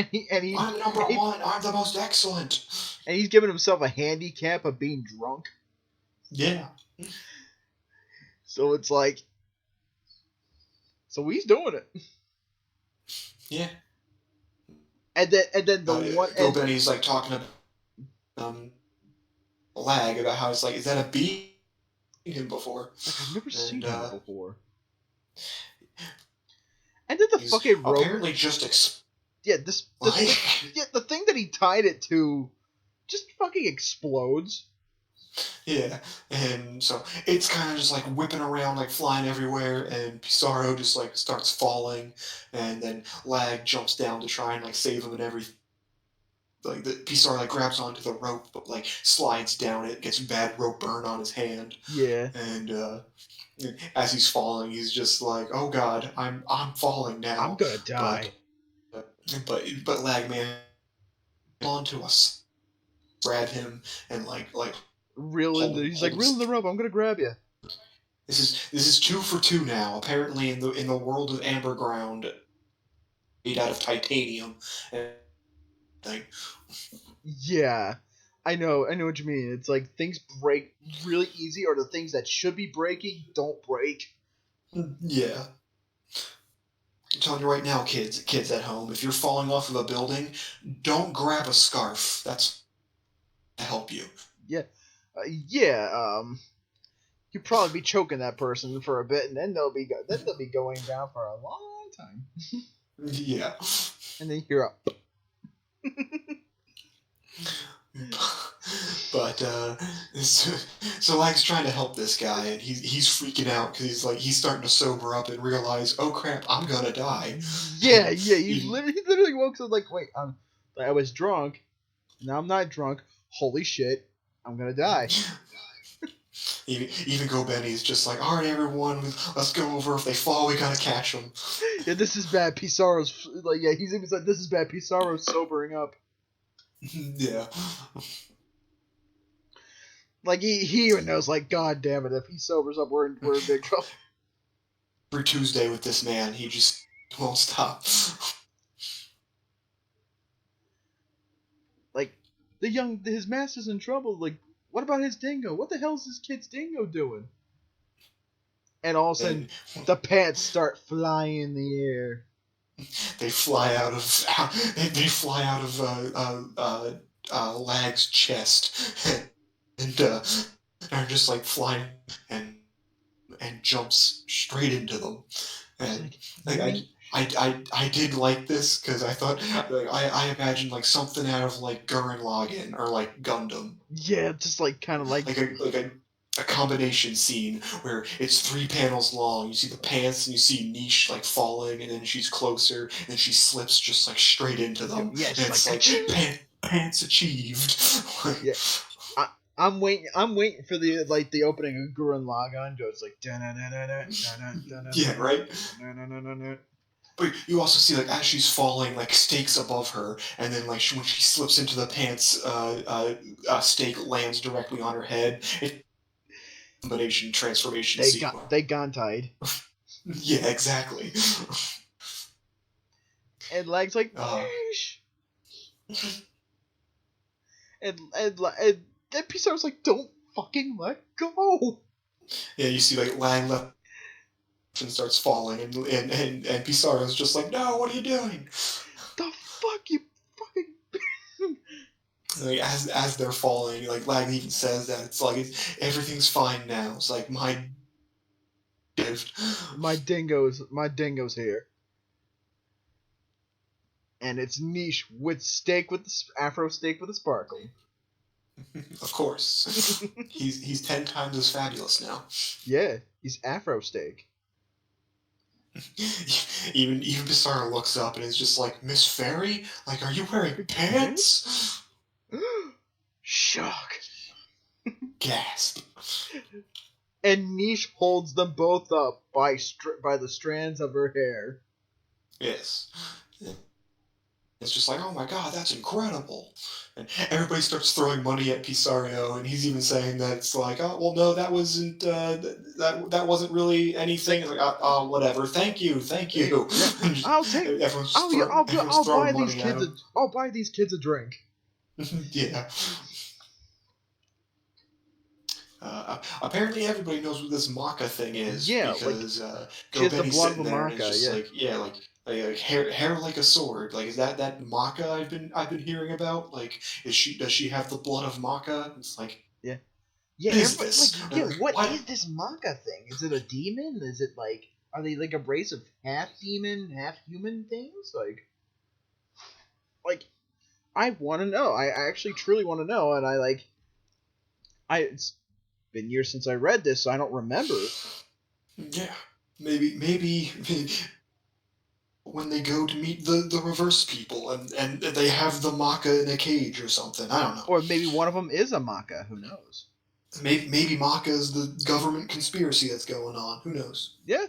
I'm number one. I'm the most excellent. And he's giving himself a handicap of being drunk. Yeah. So it's like, so he's doing it. Yeah. And then the one... Go Benny's, like, talking to Lag about how it's like, is that a bee? Him before. Like, I've never seen him before. And then the fucking rope... apparently just... yeah, the thing that he tied it to just fucking explodes. Yeah, and so it's kind of just like whipping around, like flying everywhere, and Pizarro just like starts falling, and then Lag jumps down to try and like save him and everything. Like Pizarro like grabs onto the rope, but like slides down it, gets bad rope burn on his hand. Yeah. And as he's falling, he's just like, "Oh God, I'm falling now. I'm gonna die." But Lag man onto us, grab him, and like he's like, reel in the rope. I'm gonna grab you. This is 2 for 2 now. Apparently, in the world of Amber Ground, made out of titanium, and like, yeah, I know what you mean. It's like things break really easy, or the things that should be breaking don't break. Yeah. I'm telling you right now, kids at home, if you're falling off of a building, don't grab a scarf. That's to help you. Yeah. You'd probably be choking that person for a bit, and then they'll be going down for a long time. Yeah. And then you're up. But so Lag's trying to help this guy, and he's freaking out because he's starting to sober up and realize, oh crap, I'm gonna die. Yeah. He literally woke up like, wait, I was drunk, now I'm not drunk. Holy shit, I'm gonna die. Even Go Benny's just like, all right, everyone, let's go over. If they fall, we gotta catch them. Yeah, this is bad. Pizarro's like, yeah, he's even like, this is bad. Pizarro's sobering up. Yeah. Like he even knows, like, God damn it, if he sobers up, we're in big trouble. For Tuesday with this man, he just won't stop. Like, his master's in trouble. Like, what about his dingo? What the hell is this kid's dingo doing? And all of a sudden, the pants start flying in the air. They fly out of Lag's chest, and are just like flying and jumps straight into them. And I did like this because I thought, like, I imagined like something out of like Gurren Lagann or like Gundam. Yeah, just like kind of like a combination scene where it's 3 panels long. You see the pants and you see Niche like falling, and then she's closer, and then she slips just like straight into them. Yeah, and it's like pants achieved. Yeah. I'm waiting for the opening of Gurren Lagann. It's like yeah, right. No. But you also see, like, as she's falling, like, stakes above her, and then, like, when she slips into the pants, a stake lands directly on her head. Combination transformation sequence. They tied. Yeah, exactly. And Lag's like, and Pizarro's like, don't fucking let go. Yeah, you see, like, Lag left and starts falling, and Pizarro's just like, no, what are you doing? The fuck, you fucking... Like, as they're falling, like, Lag even says that it's like, everything's fine now. It's like, my dingo's here. And it's Niche with Afro steak with a sparkle. Of course. he's 10 times as fabulous now. Yeah, he's Afro steak. Even Pizarro looks up and is just like, Miss Fairy? Like, are you wearing pants? Shock. Gasp. And Niche holds them both up by the strands of her hair. Yes. It's just like, oh my god, that's incredible. And everybody starts throwing money at Pizarro, and he's even saying that it's like, oh, well, no, that wasn't, that wasn't really anything. Like, oh, whatever. Thank you. I'll buy these kids a drink. Yeah. Apparently everybody knows what this maca thing is. Yeah, because she has the blood of a there, and maca, it's just yeah. like, yeah, like, Like hair like a sword. Like, is that Maka I've been hearing about? Like, does she have the blood of Maka? It's like, Yeah. Yeah, what is everybody, this? what What? is this manga thing? Is it a demon? Is it like, are they like a race of half demon, half human things? Like, I want to know. I actually truly want to know, and it's been years since I read this, so I don't remember. Yeah, maybe when they go to meet the reverse people and they have the Maka in a cage or something. I don't know. Or maybe one of them is a Maka. Who knows? Maybe Maka is the government conspiracy that's going on. Who knows? Yeah.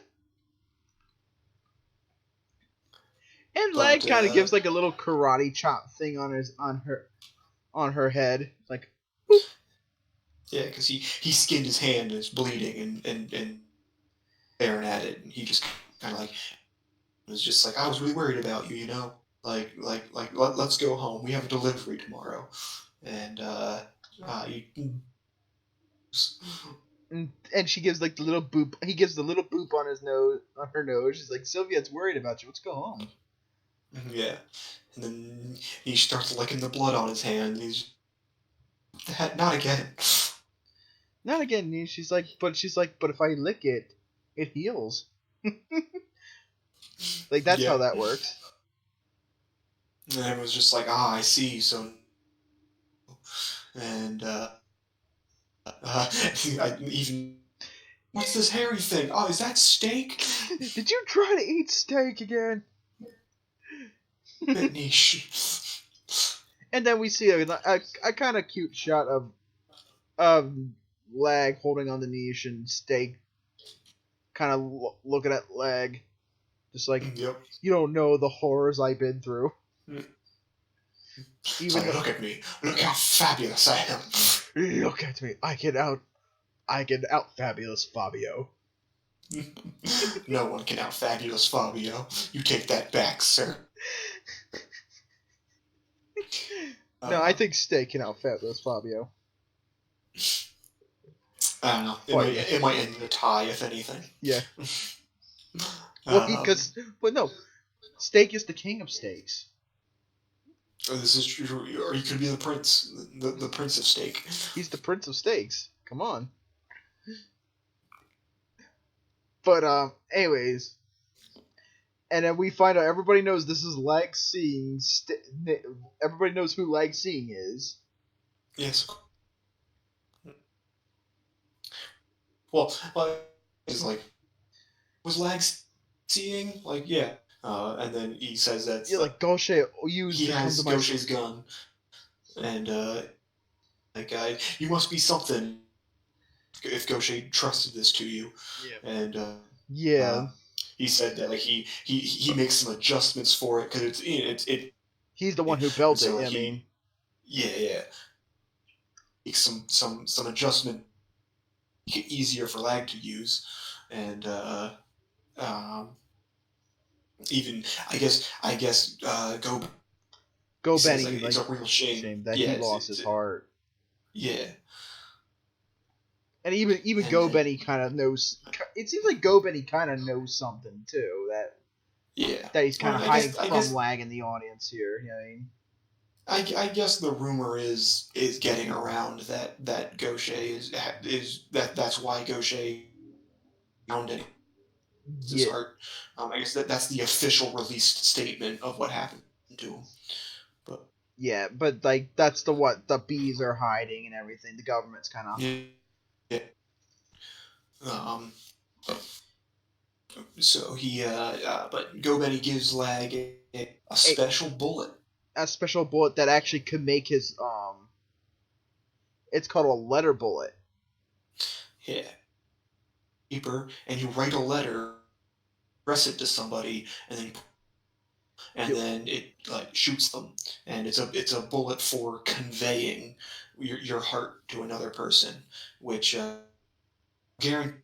And But Leg kind of gives like a little karate chop thing on her head, like, boop. Yeah, because he skinned his hand and it's bleeding and staring at it, and he just kind of like was just like, I was really worried about you, you know, let's go home. We have a delivery tomorrow, and you, And she gives like the little boop. He gives the little boop on her nose. She's like, Sylvia's worried about you. Let's go home. yeah, and then he starts licking the blood on his hand. And he's not again. Not again. And she's like, but if I lick it, it heals. Like, that's how that works. And it was just like, I see. So, and I even, what's this hairy thing? Oh, is that steak? Did you try to eat steak again? Bit niche. And then we see a kind of cute shot of Lag holding on the niche and Steak kind of looking at Lag, just like, Yep. You don't know the horrors I've been through. Even look at me. Look how fabulous I am. Look at me. I can out fabulous Fabio. No one can out fabulous Fabio. You take that back, sir. No, I think Steak can out fabulous Fabio. I don't know. It might end in a tie, if anything. Yeah. Well, but no, Steak is the king of steaks. This is true. Or he could be the prince, the prince of steak. He's the prince of steaks. Come on. But anyways, and then we find out everybody knows this is Lag Seeing. Everybody knows who Lag Seeing is. Yes. Well, it's like, was Lag Seeing? Like, yeah. And then he says that like Gaucher used. He has Gaucher's gun, and that guy, you must be something. If Gaucher trusted this to you, yeah. And he said that like he makes some adjustments for it because it. He's the one who built it. Like, I mean, yeah. Make some adjustment, make it easier for Lag to use, and even I guess Go Benny. Like, it's a real shame that he lost his heart. Yeah. And even Go Benny kind of knows. It seems like Go Benny kind of knows something too that he's kind of hiding from Lag in the audience here. You know what I mean? I guess the rumor is getting around that Gaucher is that's why Gaucher found it. His heart. I guess that's the official released statement of what happened to him. But yeah, but like that's the bees are hiding and everything. The government's kind of yeah. So he but Go Benny gives Lag a special bullet. A special bullet that actually could make his it's called a letter bullet. Yeah. Paper, and you write a letter, press it to somebody, and then it like shoots them, and it's a bullet for conveying your heart to another person, which guarantee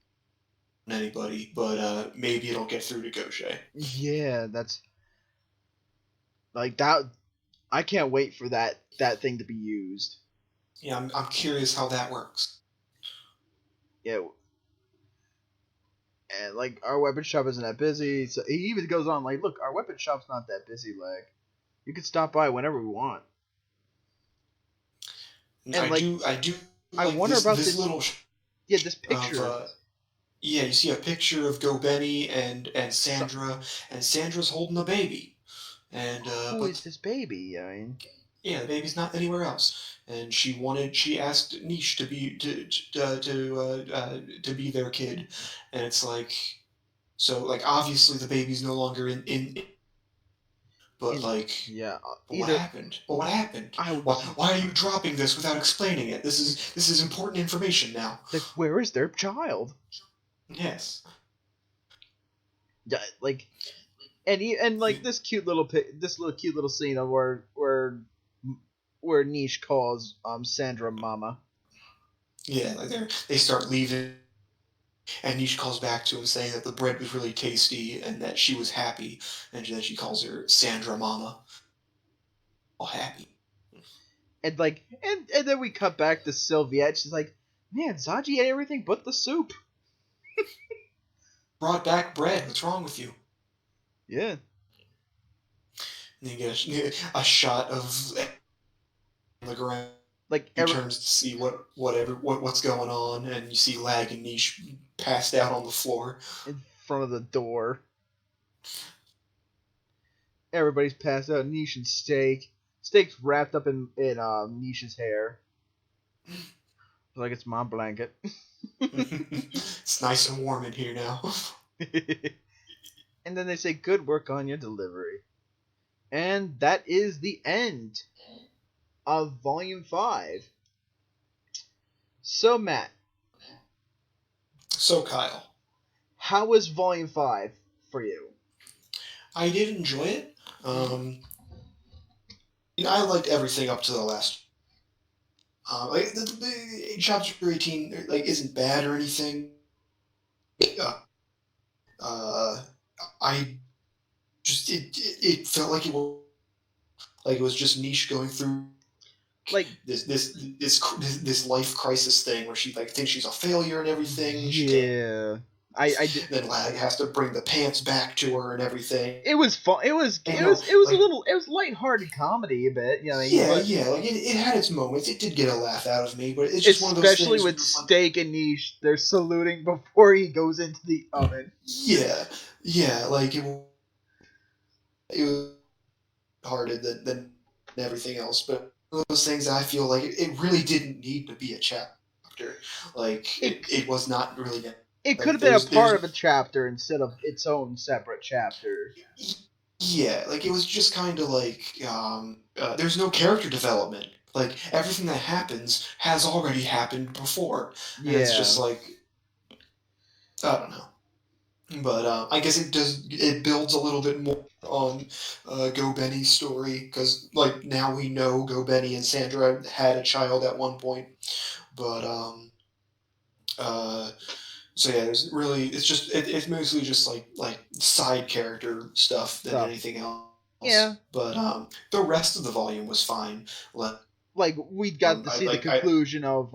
anybody, but maybe it'll get through to Gaucher. Yeah, that's like that. I can't wait for that thing to be used. Yeah, I'm curious how that works. Yeah. And like our weapon shop isn't that busy. So he even goes on like, look, our weapon shop's not that busy. Like, you can stop by whenever we want. And I do I like wonder about this little this of picture. yeah, you see a picture of Go Benny and Sandra, and Sandra's holding a baby, and Who is but this baby? I mean, yeah, the baby's not anywhere else, and she asked Niche to be to be their kid, and it's like so like obviously the baby's no longer in but like yeah, but what either happened? But what happened? I Why are you dropping this without explaining it? This is important information now. like, where is their child? Yes. Yeah, like, and like this cute little cute little scene of where Niche calls Sandra mama. Yeah, like they start leaving, and Niche calls back to him saying that the bread was really tasty and that she was happy, and then she calls her Sandra Mama. All happy. And like, and then we cut back to Sylvia. She's like, man, Zaji ate everything but the soup. Brought back bread. What's wrong with you? Yeah. And you get a shot of the ground. Like he turns to see what's going on, and you see Lag and Niche passed out on the floor in front of the door. Everybody's passed out. Niche and Steak's wrapped up in Niche's hair. Like it's my blanket. It's nice and warm in here now. And then they say, good work on your delivery. And that is the end of Volume 5. So, Matt. So, Kyle. How was Volume 5 for you? I did enjoy it. I liked everything up to the last. Like the chapter 18, like isn't bad or anything. I just it felt like it was just Niche going through like this life crisis thing where she like thinks she's a failure and everything. Yeah. I did. Then Lag has to bring the pants back to her and everything. It was fun. It was lighthearted comedy a bit. You know, like it had its moments. It did get a laugh out of me, but it's just one of those things. Especially with Steak and Niche, they're saluting before he goes into the oven. Yeah, like it was harder than everything else, but those things I feel like it really didn't need to be a chapter. Like it was not really. It could have been a part of a chapter instead of its own separate chapter. Yeah, like it was just kind of like there's no character development. Like everything that happens has already happened before. And it's just like I don't know. But I guess it builds a little bit more on Go Benny's story because like now we know Go Benny and Sandra had a child at one point, but so yeah, it's mostly just like side character stuff than anything else. Yeah. But the rest of the volume was fine. Like we got to see the conclusion of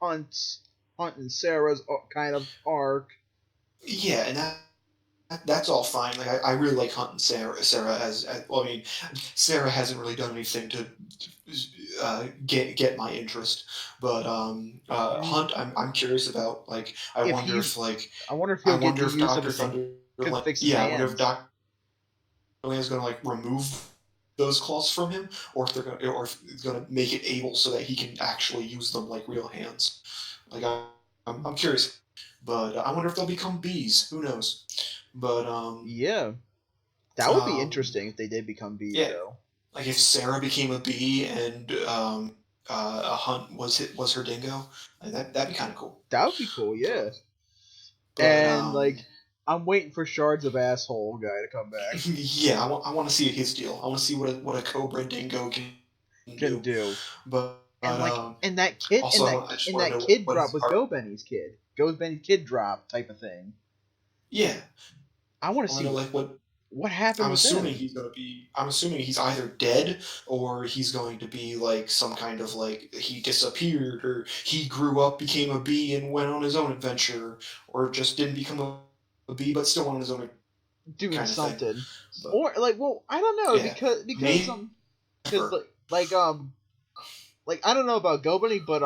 Hunt and Sarah's kind of arc. Yeah, and that's all fine. Like I really like Hunt and Sarah as well. I mean, Sarah hasn't really done anything to get my interest, but Hunt, I'm curious about. Like I wonder if Dr. Thunder if Dr. is going to like remove those claws from him, or if it's going to make it able so that he can actually use them like real hands. Like I'm curious. But I wonder if they'll become bees. Who knows? But yeah, that would be interesting if they did become bees. Yeah, though. Like if Sarah became a bee and a Hunt was her dingo, like that'd be kind of cool. That would be cool, yeah. But, and like I'm waiting for Shards of Asshole guy to come back. Yeah, I want to see his deal. I want to see what a Cobra dingo can do. But and that kid kid drop was Go Benny's kid. Go Benny's kid drop type of thing. Yeah, I want to see like what happened. I'm assuming he's either dead or he's going to be like some kind of like he disappeared or he grew up, became a bee, and went on his own adventure, or just didn't become a be, but still on his own doing kind of something. thing. But, Or like, well, I don't know Yeah. because Maybe. like I don't know about Gobani, but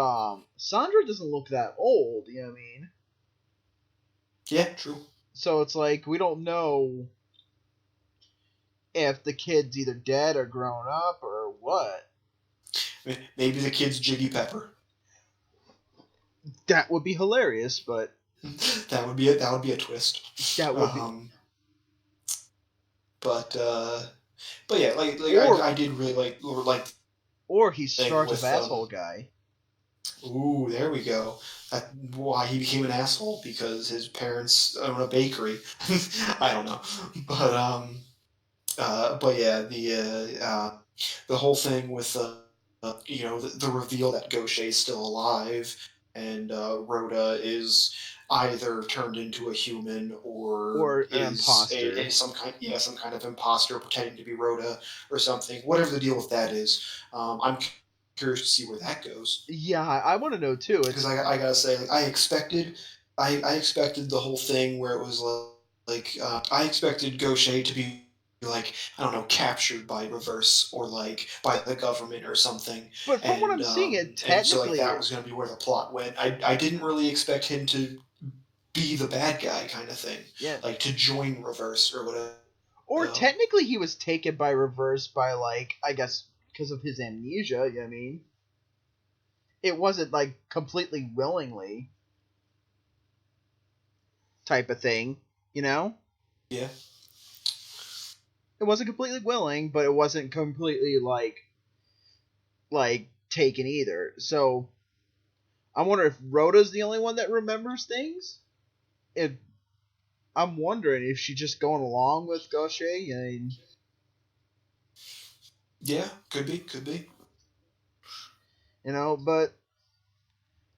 Sandra doesn't look that old. You know what I mean? Yeah, true. So it's like we don't know if the kid's either dead or grown up or what. Maybe the kid's Jiggy Pepper. That would be hilarious, but That would be a twist. that would be. But yeah, I did really like Or he's thing Stark's with asshole guy. Ooh, there we go. That's why he became an asshole, because his parents own a bakery. I don't know, but yeah, the whole thing with the reveal that Gaucher's still alive, and Rhoda is either turned into a human or Or an is imposter. some kind of imposter pretending to be Rhoda or something. Whatever the deal with that is, I'm curious to see where that goes. Yeah, I want to know too. Because I gotta say, like, I expected the whole thing where it was I expected Gaucher to be like, I don't know, captured by Reverse or like by the government or something. But from what I'm seeing, it And so like technically, that was gonna be where the plot went. I didn't really expect him to be the bad guy kind of thing. yeah. Like to join Reverse or whatever. Or technically, he was taken by Reverse by I guess because of his amnesia. You know what I mean? It wasn't completely willingly type of thing, you know? Yeah. It wasn't completely willing, but it wasn't completely taken either. So I wonder if Rhoda's the only one that remembers things. I'm wondering if she's just going along with Gaucher. I mean, yeah, could be. But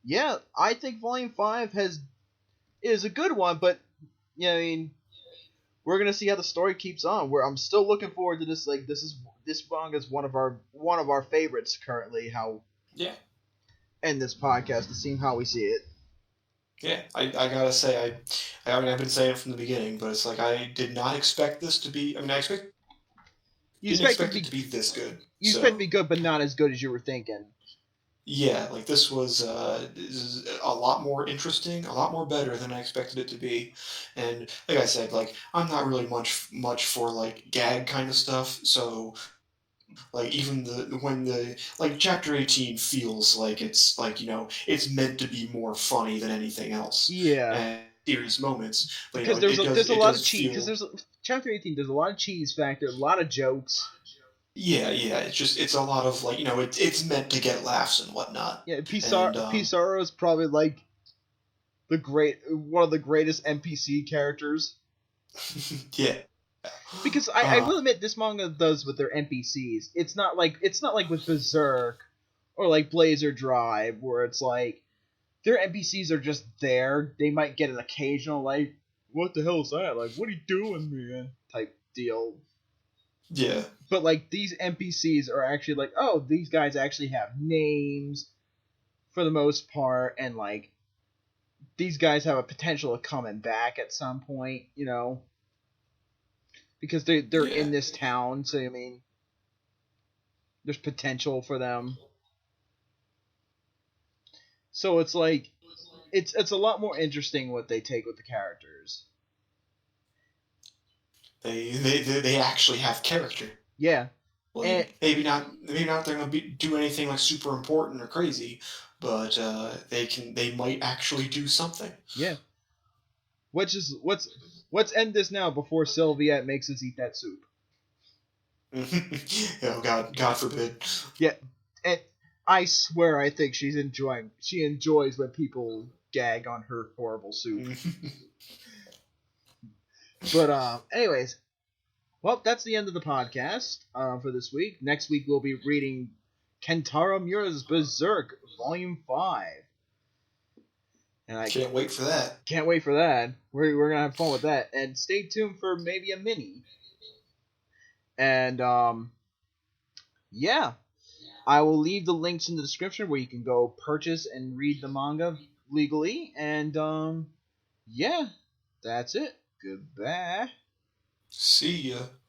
yeah, I think Volume 5 is a good one, but I mean, we're gonna see how the story keeps on. Where I'm still looking forward to this. This manga is one of our favorites currently. In this podcast to see how we see it. Yeah, I gotta say, I've been saying it from the beginning, but it's like I did not expect this to be. I mean, didn't expect it to be this good. You expect it to be good, but not as good as you were thinking. Yeah, like this is a lot more interesting, a lot more better than I expected it to be, and like I said, like I'm not really much for like gag kind of stuff, so like even when the like chapter 18 feels like it's it's meant to be more funny than anything else. Yeah. And serious moments, but because there's a lot of cheese. Because there's chapter 18. There's a lot of cheese factor, a lot of jokes. Yeah. It's a lot of it's meant to get laughs and whatnot. Yeah, Pizarro is probably one of the greatest NPC characters. Yeah. Because I will admit this manga does with their NPCs. It's not like with Berserk or like Blazer Drive where it's like their NPCs are just there. They might get an occasional what the hell is that? Like, what are you doing, man? Type deal. Yeah. But these NPCs are actually oh, these guys actually have names for the most part, and these guys have a potential of coming back at some point, because they're in this town, so I mean, there's potential for them. So it's it's a lot more interesting what they take with the characters. They actually have character. Yeah. Maybe not they're gonna do anything super important or crazy, but they might actually do something. Yeah. Let's end this now before Sylviette makes us eat that soup. Oh God forbid. Yeah. And I swear I think she enjoys when people gag on her horrible soup. But anyways, well, that's the end of the podcast for this week. Next week we'll be reading Kentaro Miura's Berserk Volume 5. And I can't wait for that. Can't wait for that. We're gonna have fun with that. And stay tuned for maybe a mini. And yeah. I will leave the links in the description where you can go purchase and read the manga legally. And yeah, that's it. Goodbye. See ya.